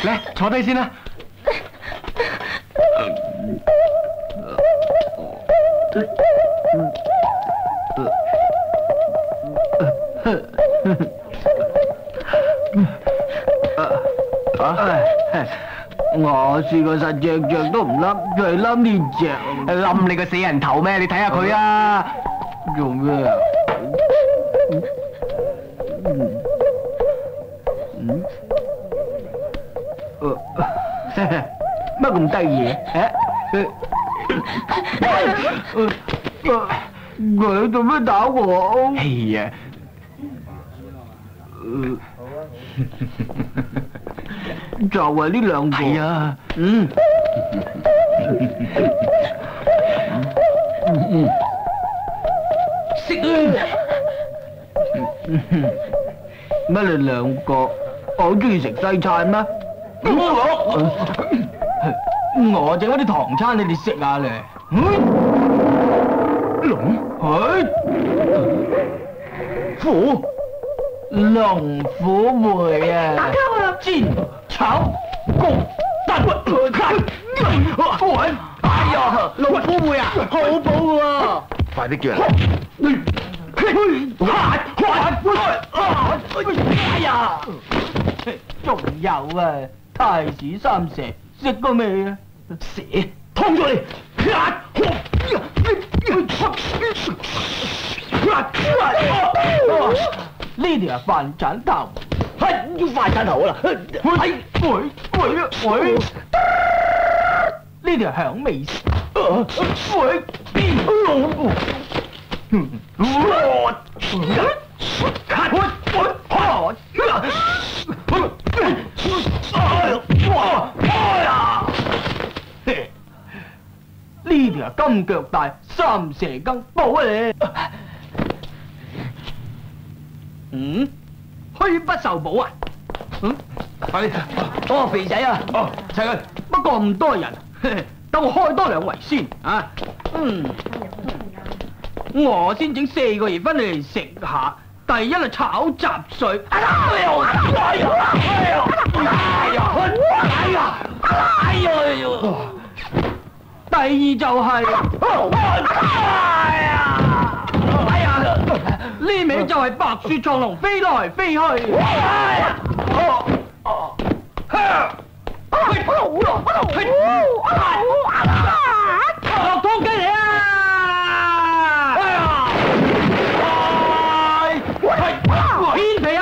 嚟坐低先啦。我試過實隻都唔冧，佢係冧呢隻。冧你個死人頭咩？你睇下佢啊！做咩啊？乜咁得意？佢做咩打我？哎呀！就係呢兩個。係啊。識乜你兩個好中意食西餐咩？我整嗰啲唐餐，你哋食下咧。龍虎梅啊！打交啊！煎炒焗燉滾。哎呀，龍虎梅啊，好補喎！快啲叫人！哎呀，仲有啊，太子三蛇食過未啊？蛇劏咗你！呢條係飯鏟頭，係要飯鏟頭啦！喂！呢條響尾蛇，喂！呢條係金腳帶三蛇羹煲啊你！虛不受補啊！快啲！哦，肥仔啊！哦，齊佢。不過咁多人，等我開多2位先啊！我先整4個魚翻嚟食下。第一係炒雜碎。第二就係，呢味就係白雪藏龍飛來飛去。落湯雞嚟啊！片皮鴨，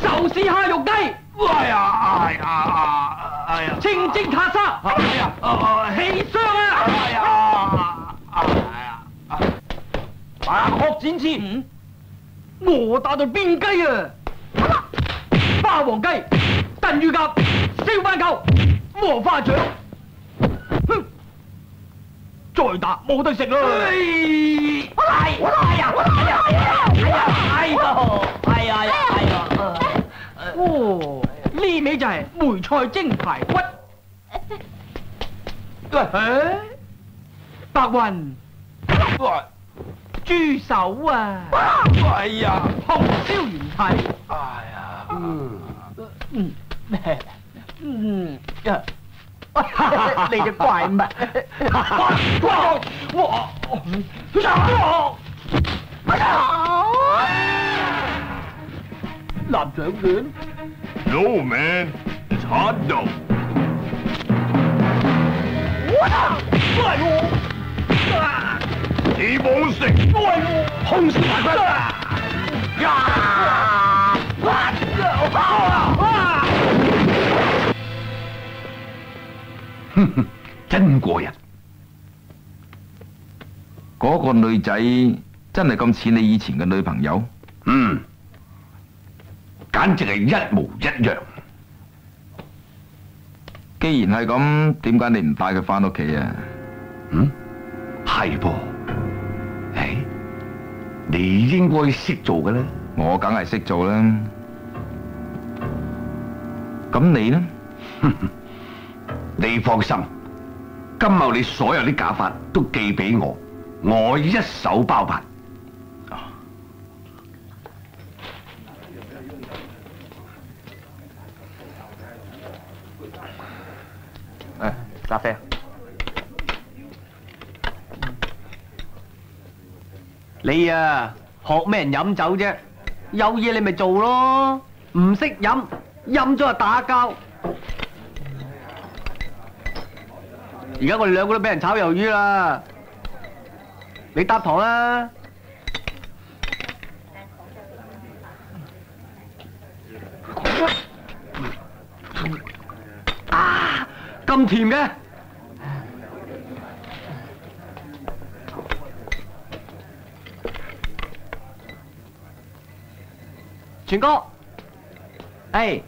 壽司蝦肉雞。清蒸塔沙，氣傷啊！白鶴展翅，我打到邊雞啊！霸王雞、燉乳鴿、燒斑鳩、禾花腸，哼！再打冇得食啦！哦，呢味就係梅菜蒸排骨。喂，白雲，豬手啊！哎呀，紅燒元蹄。哎呀，你隻怪物！臘腸卷 No man, it's hot dough. 你冇食，空燒排骨。真過癮！嗰個女仔真係咁似你以前嘅女朋友？簡直係一模一樣。既然係咁，點解你唔帶佢翻屋企啊？係噃。你應該識做嘅啦。我梗係識做啦。咁你呢？你放心，今後你所有啲假髮都寄俾我，我一手包辦。咖啡。你啊，學咩人飲酒啫？有嘢你咪做咯，唔識飲，飲咗就打交。而家我哋2個都俾人炒魷魚啦，你搭堂啦。啊，咁甜嘅！全哥，太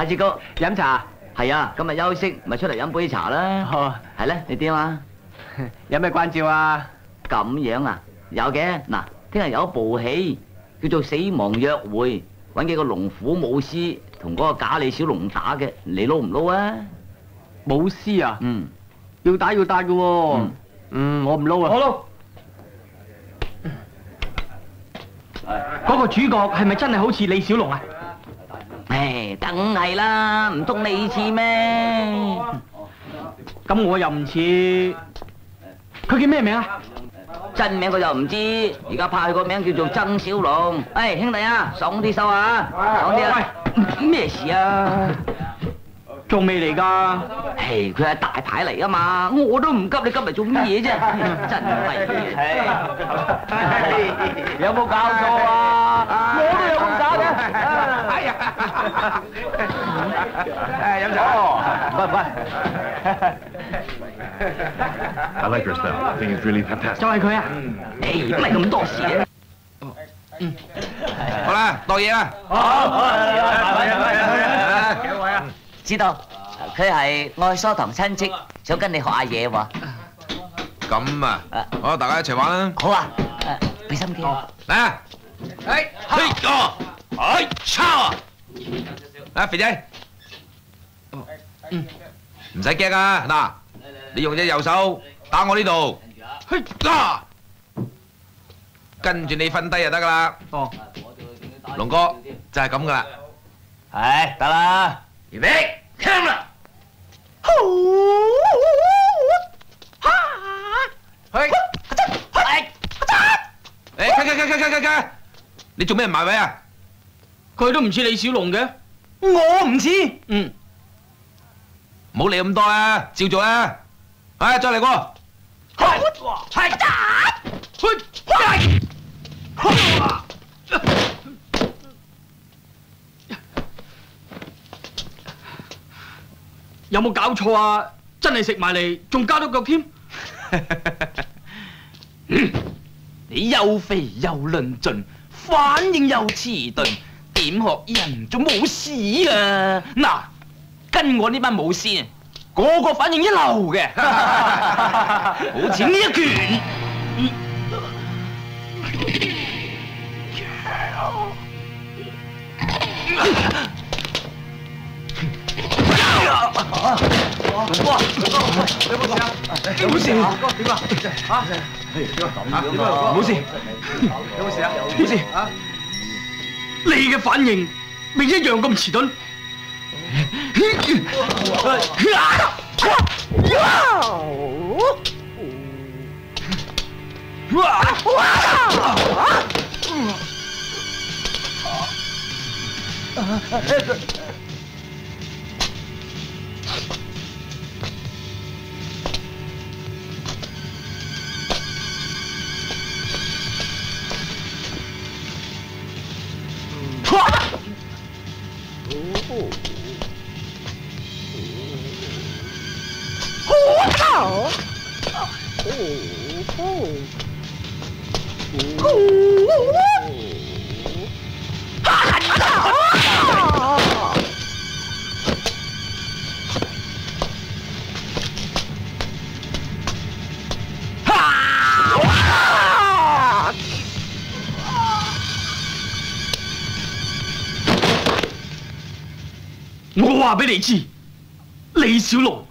子哥飲茶。係啊，今日休息，咪出嚟飲杯茶啦。係咧，你點啊？有咩關照啊？咁樣啊？有嘅。嗱，聽日有一部戲叫做《死亡約會》，揾幾個龍虎武師同嗰個假李小龍打嘅，你撈唔撈啊？武師啊？要打嘅喎。我唔撈啊。我撈。嗰個主角係咪真係好似李小龍啊？梗係啦，唔通你似咩？咁我又唔似。佢叫咩名啊？真名佢就唔知，而家派佢個名叫做曾小龍。誒，兄弟啊，爽啲收啊，爽啲啊！咩事啊？仲未嚟㗎？係佢係大牌嚟啊嘛，我都唔急，你急嚟做乜嘢啫？真係有冇搞錯啊？我都有咁搞嘅。哎呀！飲酒。唔該。I like her style. I think it's really fantastic. 就係佢啊！誒，唔係咁多事啊！好啦，當嘢啦。知道，佢係愛疏堂親戚，想跟你學下嘢喎。咁啊，好，大家一齊玩啦。好啊，俾心機。嚟啊！嘿個，抄！啊，肥仔，唔使驚啊！嗱，你用隻右手打我呢度，嘿啊！跟住你瞓低就得噶啦。哦，龍哥就係咁噶啦。係得啦。預備，camera，去，咳，你做咩唔埋位啊？佢都唔似李小龍嘅，我唔似。嗯，唔好理咁多啦，照做啦。再嚟過。有冇搞錯啊？真係食埋嚟，仲加多腳添。你又肥又論盡，反應又遲鈍，點學人仲冇事啊？嗱，跟我呢班武師，個個反應一流嘅，好似呢一拳。哇！有冇事啊？點啊？嚇？冇事。有冇事啊？冇事。啊？你嘅反應咪一樣咁遲鈍。我話俾你知，李小龍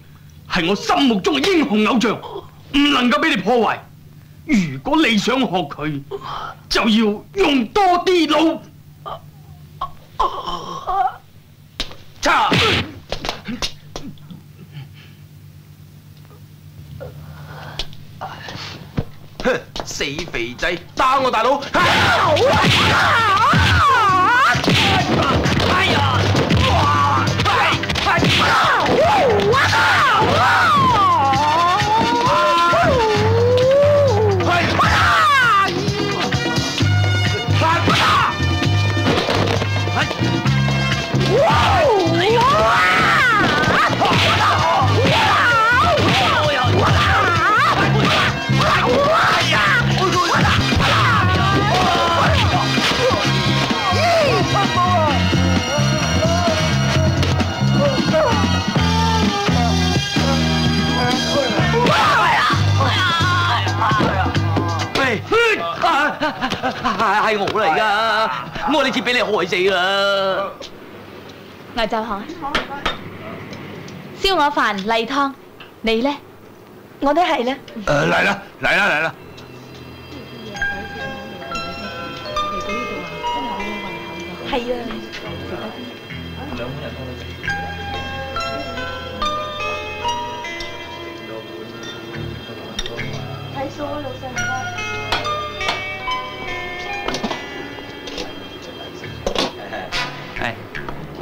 係我心目中嘅英雄偶像，唔能夠俾你破壞。如果你想學佢，就要用多啲腦。叉！哼，死肥仔，打我大佬！哎呀！係我嚟噶，我呢次俾你害死啦！牛就海，燒鵝飯例湯，你呢？我都係啦。嚟啦！係啊。睇數啊，老細唔該。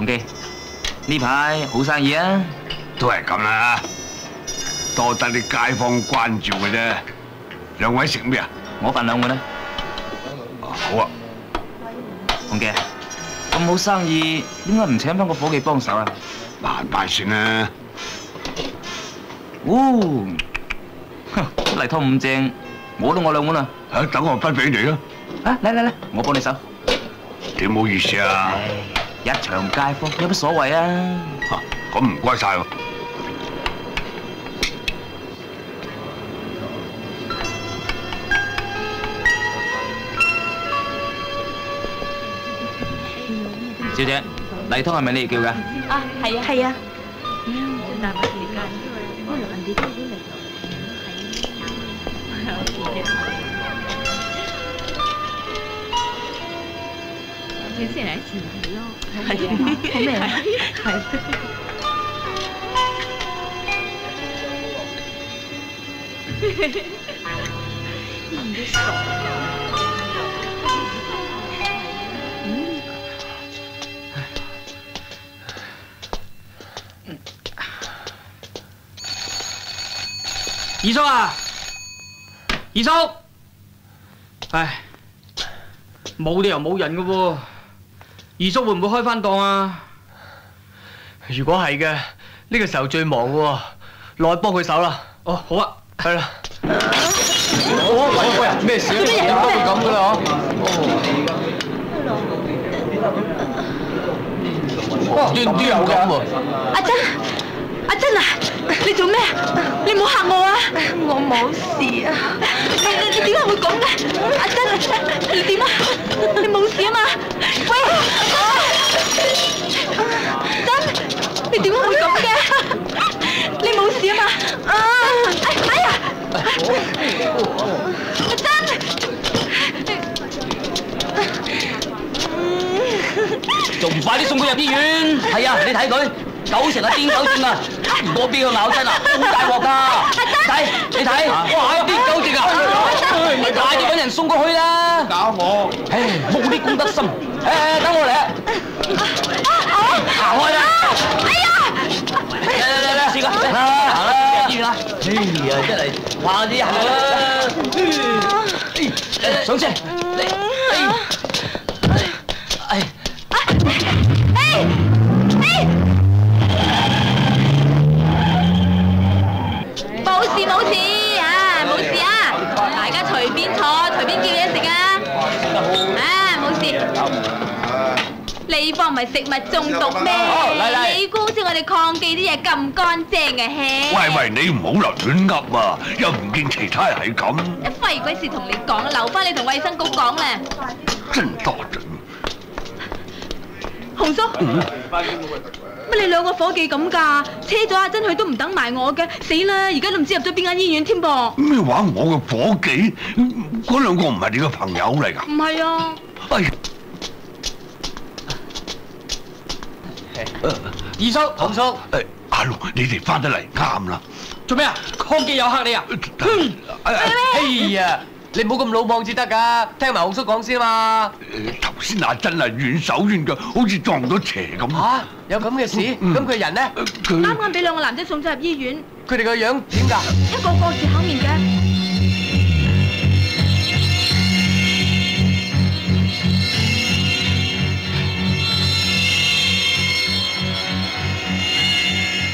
洪記，呢排好生意啊？都係咁啦，多得啲街坊關照嘅啫。兩位食咩啊？我份兩碗啦。好啊。洪記，咁好生意，點解唔請翻個伙計幫手啊？慢慢算啦。哦，嚟湯咁正，我兩碗啦。等我分俾你啦。嚟，我幫你手。點好意思啊？一場街坊有乜所謂啊？咁唔該晒喎。小姐，例湯係咪你哋叫㗎？啊，係啊，係啊。大把時間，人哋都已經嚟咗。你先嚟試下咯，係啊，好味啊，係。你都傻。二叔啊，二叔，唉，冇理由冇人噶喎，二叔會唔會開翻檔啊？如果係嘅，呢個時候最忙噶喎，落去幫佢手啦。哦，好啊，係啦。喂，咩事啊？點解會咁噶啦？端端有咁喎。阿珍啊，你做咩啊？你唔好嚇我啊！我冇事啊。你點解會咁嘅？阿珍，你點啊？你冇事啊嘛？喂，珍，你點解會咁嘅？你冇事啊嘛？哎呀！阿珍，仲唔快啲送佢入醫院？係啊，你睇佢。9成係癲狗症啊！如果俾佢咬親啊，好大鑊㗎！你睇，哇！癲狗症啊！你快啲揾人送過去啦！搞我！唉，冇啲公德心！等我嚟啊！行開啦！哎呀！嚟，試過，行啦！醫院啦！哎呀，真係快啲行啦！上車！冇事啊，冇事啊，大家隨便坐，隨便叫嘢食啊！冇事。你方唔係食物中毒咩？你估好似我哋抗記啲嘢咁乾淨嘅嘿？喂，你唔好留亂噏啊！又唔見其他人係咁。廢鬼事同你講，留翻你同衛生局講啦。真多嘴。洪叔。乜你兩個伙計咁㗎？車咗阿珍去都唔等埋我嘅，死啦！而家都唔知入咗邊間醫院添噃。咩話？我嘅伙計？嗰兩個唔係你嘅朋友嚟㗎？唔係啊。二叔、洪叔，阿龍，你哋翻得嚟啱啦。做咩啊？康記有嚇你啊？哎呀！你唔好咁魯莽至得㗎，聽埋洪叔講先嘛。頭先阿珍啊，軟手軟腳，好似撞到邪咁。嚇！有咁嘅事？咁佢人呢？啱啱俾兩個男仔送咗入醫院。佢哋個樣點㗎？一個過住口面嘅。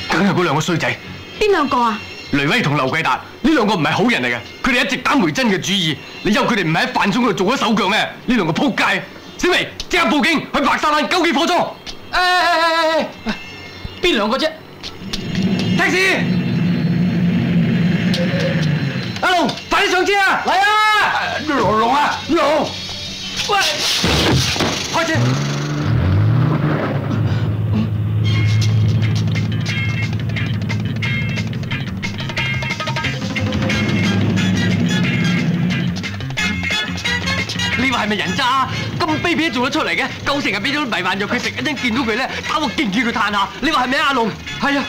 梗係嗰兩個衰仔。邊兩個啊？雷威同劉貴達呢兩個唔係好人嚟嘅，佢哋一直打梅珍嘅主意。你因為佢哋唔係喺飯中嗰度做咗手腳咩？呢兩個仆街！小薇，即刻報警去白沙灘救濟火災。邊兩個啫 ？taxi， 阿龍，快啲上車啊！嚟啊！龍啊，龍！喂，開車！你話係咪人渣？咁卑鄙做得出嚟嘅，9成係俾咗迷幻藥佢食，一陣見到佢咧，打個勁叫佢嘆下。你話係咪阿龍？係啊。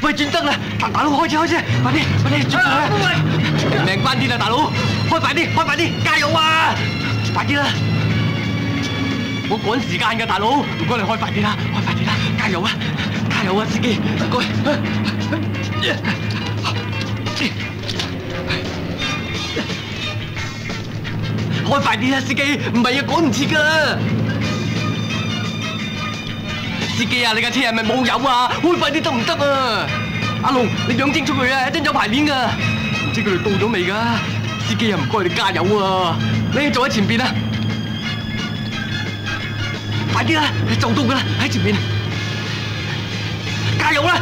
喂，轉燈啦！大佬開車，快啲，轉燈啦！命關啲啦，大佬，開快啲，加油啊！快啲啦！我趕時間㗎，大佬，唔該你開快啲啦，開快啲啦，加油啊，加油啊，司機，唔該。開快啲啊，司機，唔係啊，趕唔切㗎。司機啊，你架車係咪冇油啊？開快啲得唔得啊？阿龍，你養精出佢啊，一陣有排練㗎。唔知佢哋到咗未㗎？司機啊，唔該你加油啊！你坐喺前邊啊！快啲啦，你就到㗎啦，喺前面，加油啦！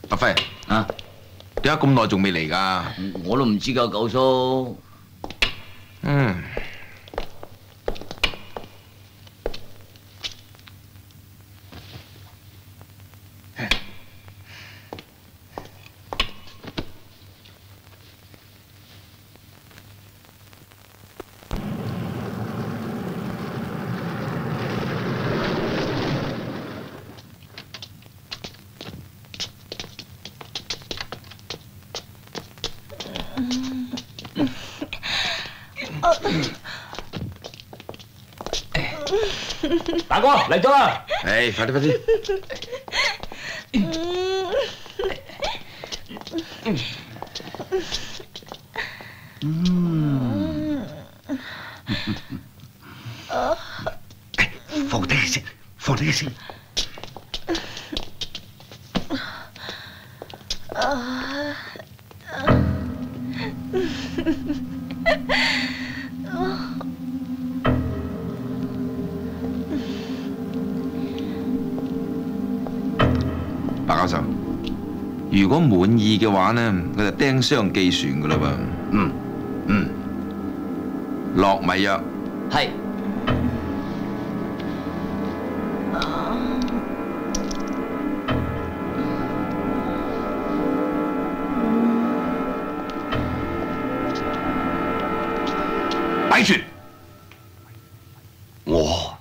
阿輝啊，點解咁耐仲未嚟㗎？我都唔知㗎，九叔。大哥嚟咗啦！誒，快啲快啲！放低佢先，放低佢先。白教授，如果滿意嘅話呢，佢就釘箱寄船噶啦噃。落迷藥。係。擺住，我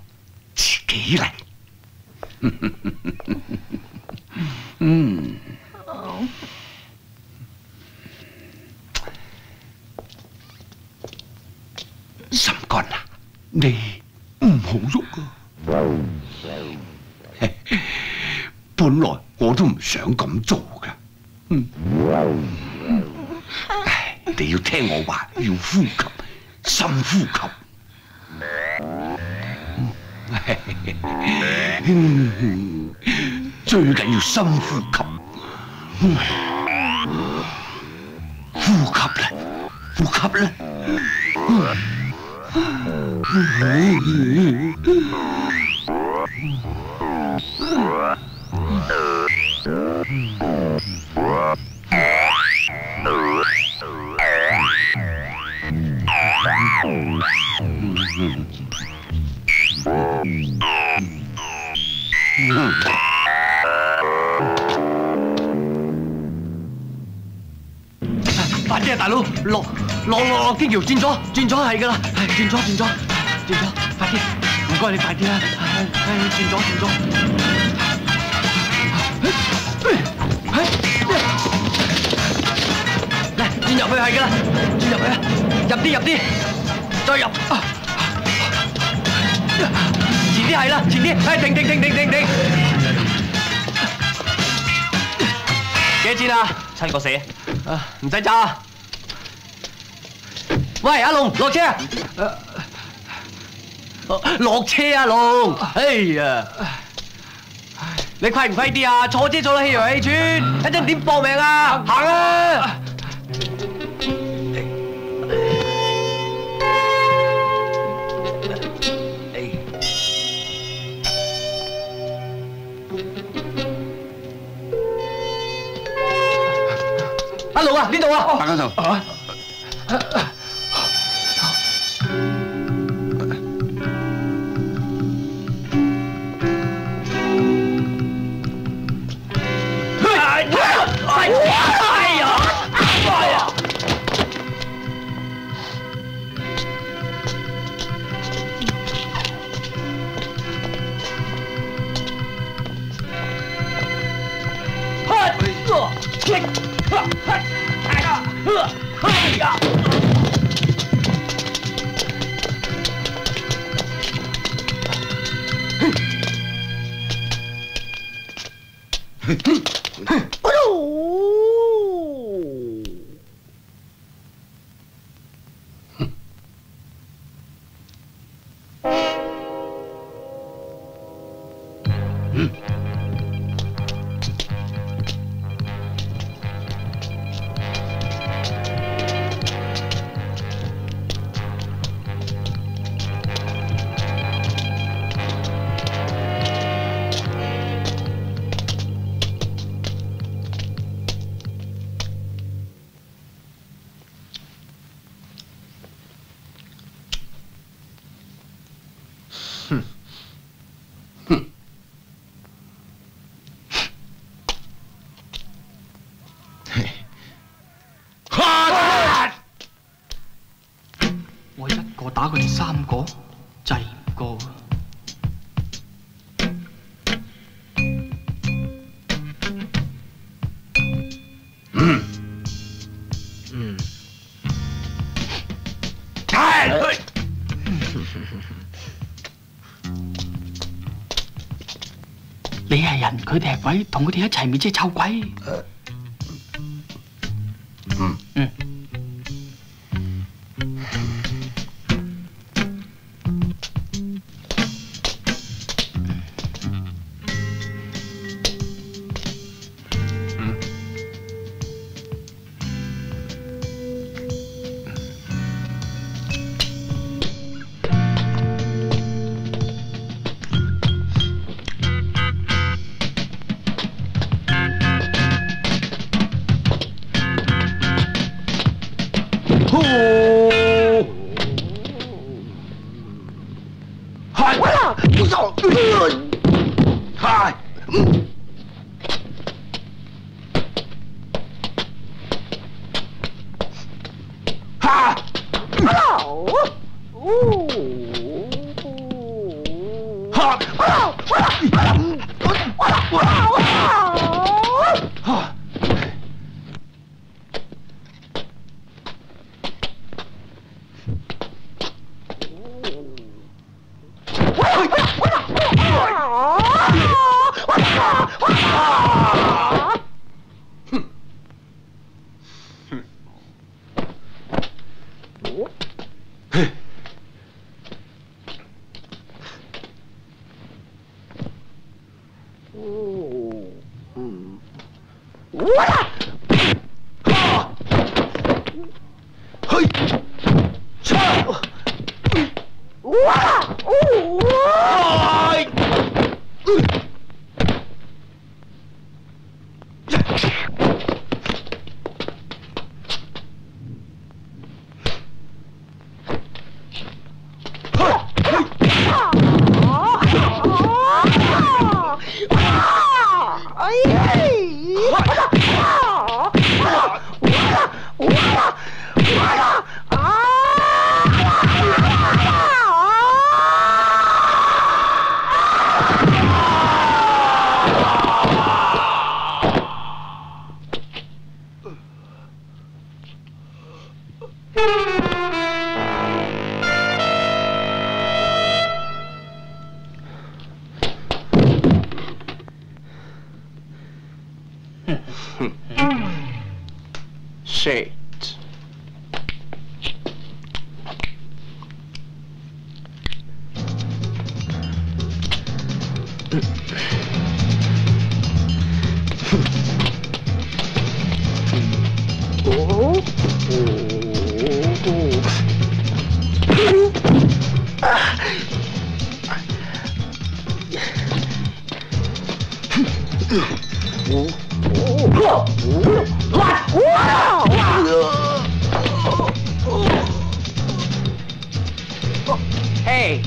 自己嚟。心肝啊，你唔好喐啊！本來我都唔想咁做噶。你要聽我話，要呼吸，深呼吸。最緊要深呼吸，呼吸啦，呼吸啦。快啲啊，大佬，落天橋轉咗係㗎啦，轉咗，快啲，唔該你快啲啦，轉咗，嚟轉入去係㗎啦，轉入去啊，入啲，再入，前啲係啦，前啲，停，幾錢啊？7個4。唔使揸。喂，阿龍落車啊！落車啊，龍！哎呀，你快唔快啲啊？坐車坐到氣揚氣喘，一陣點搏命啊？行啊！阿龍啊，邊度啊？白教授。我一個打佢哋3個，制唔過。你係人，佢哋係鬼，同佢哋一齊咪即係臭鬼。Shit. Hey.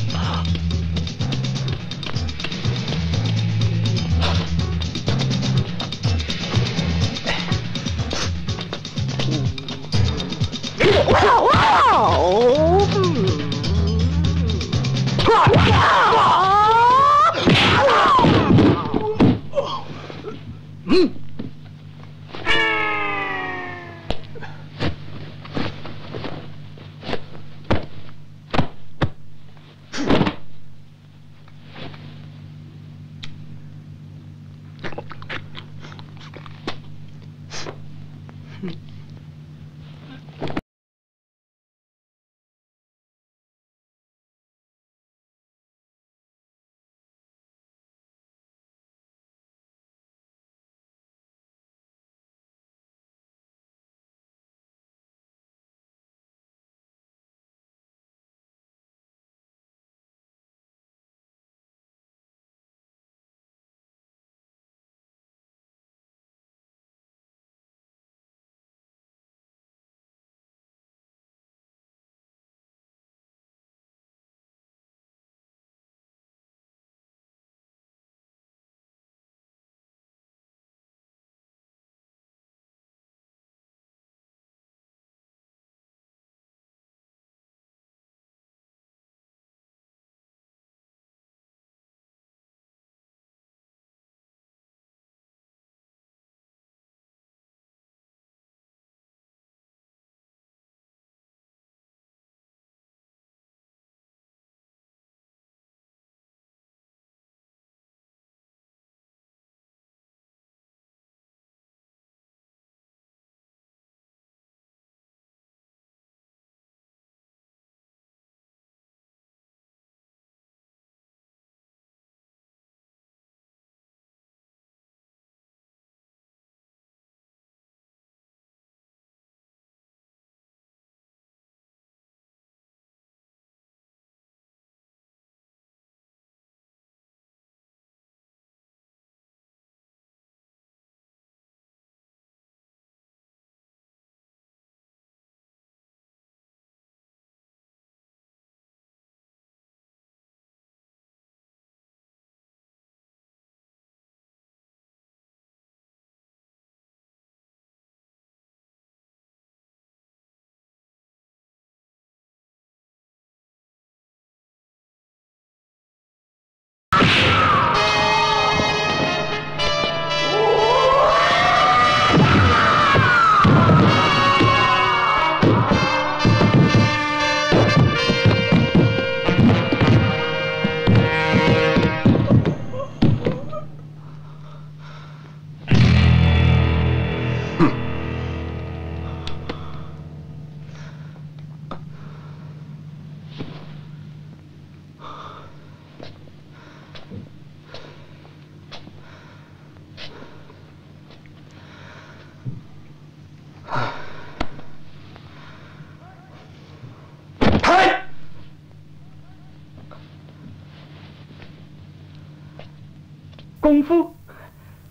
功夫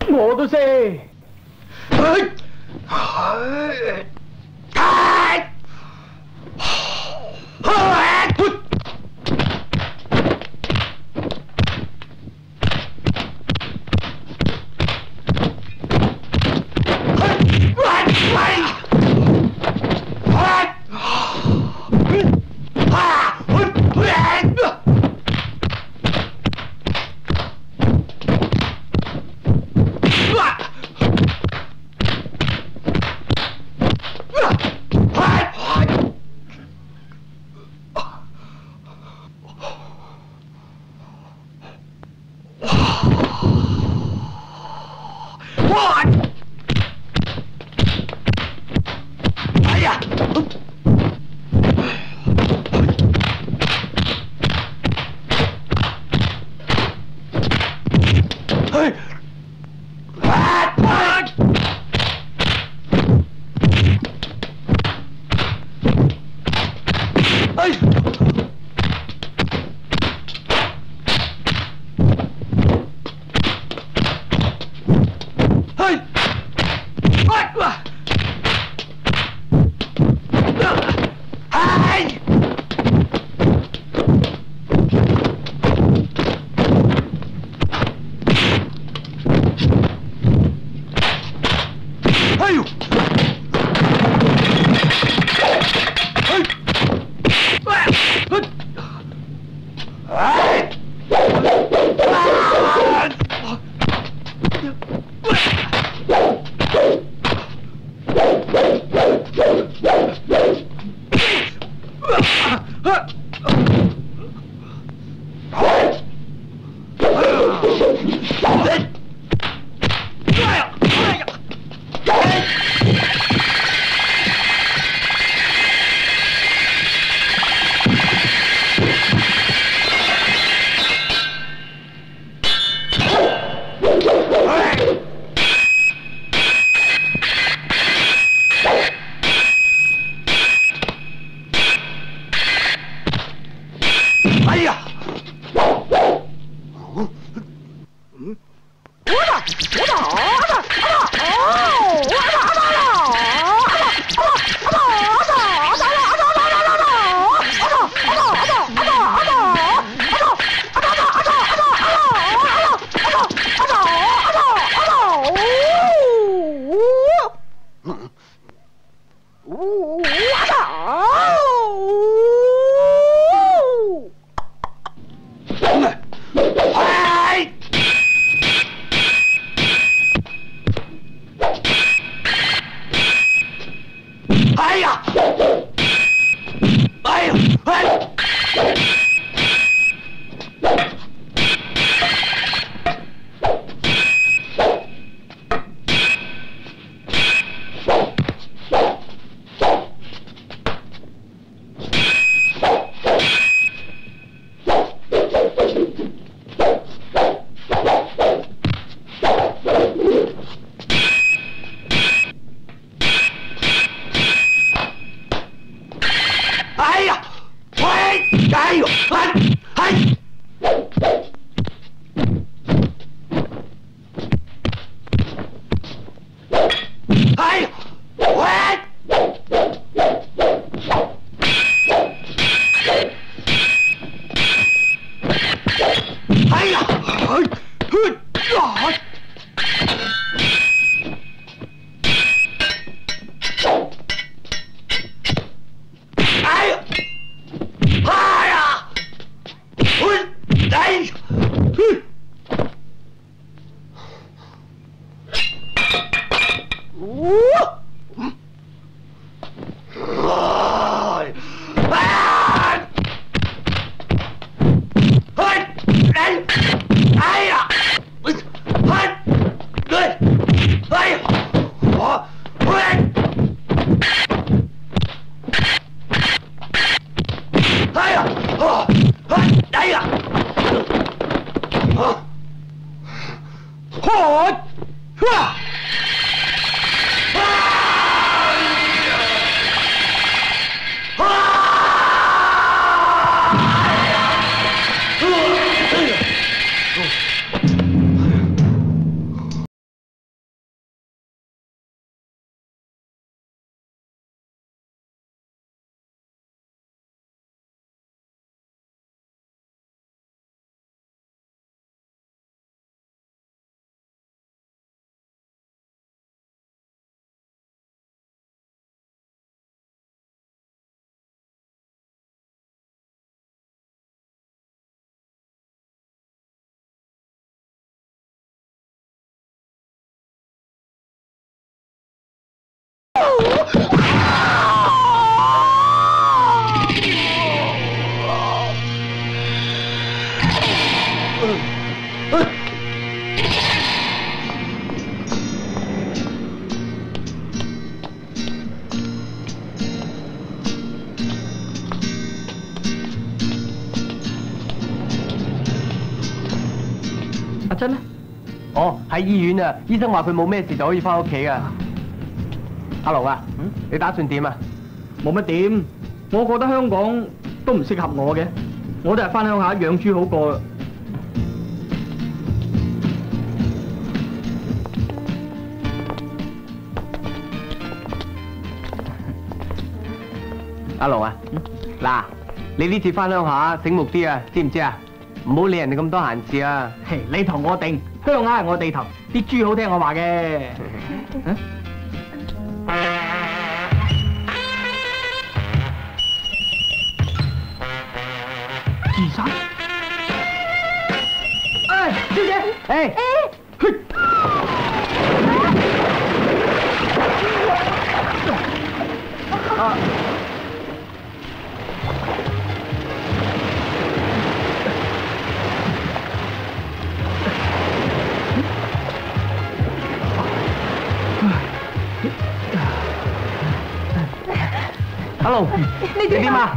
我都識。哎呀！哎呀！哎！哎呀！喂！哎呦！哎！哎！哎呀！喂！哎呀！哎呀！哎呀！哎呀！哎呀！哎呀！我哎呀！哎呀！阿珍咧？哦，喺醫院啊，醫生話佢冇咩事就可以翻屋企啊。阿龍啊，你打算點啊？冇乜點，我覺得香港都唔適合我嘅，我都係翻鄉下養豬好過。阿龍啊，嗱，你呢次翻鄉下醒目啲啊，知唔知啊？唔好理人哋咁多閒事啊！嘿，你同我定，鄉下係我地頭，啲豬好聽我話嘅。自殺？哎，小姐，哎，去。阿龍，你點啊？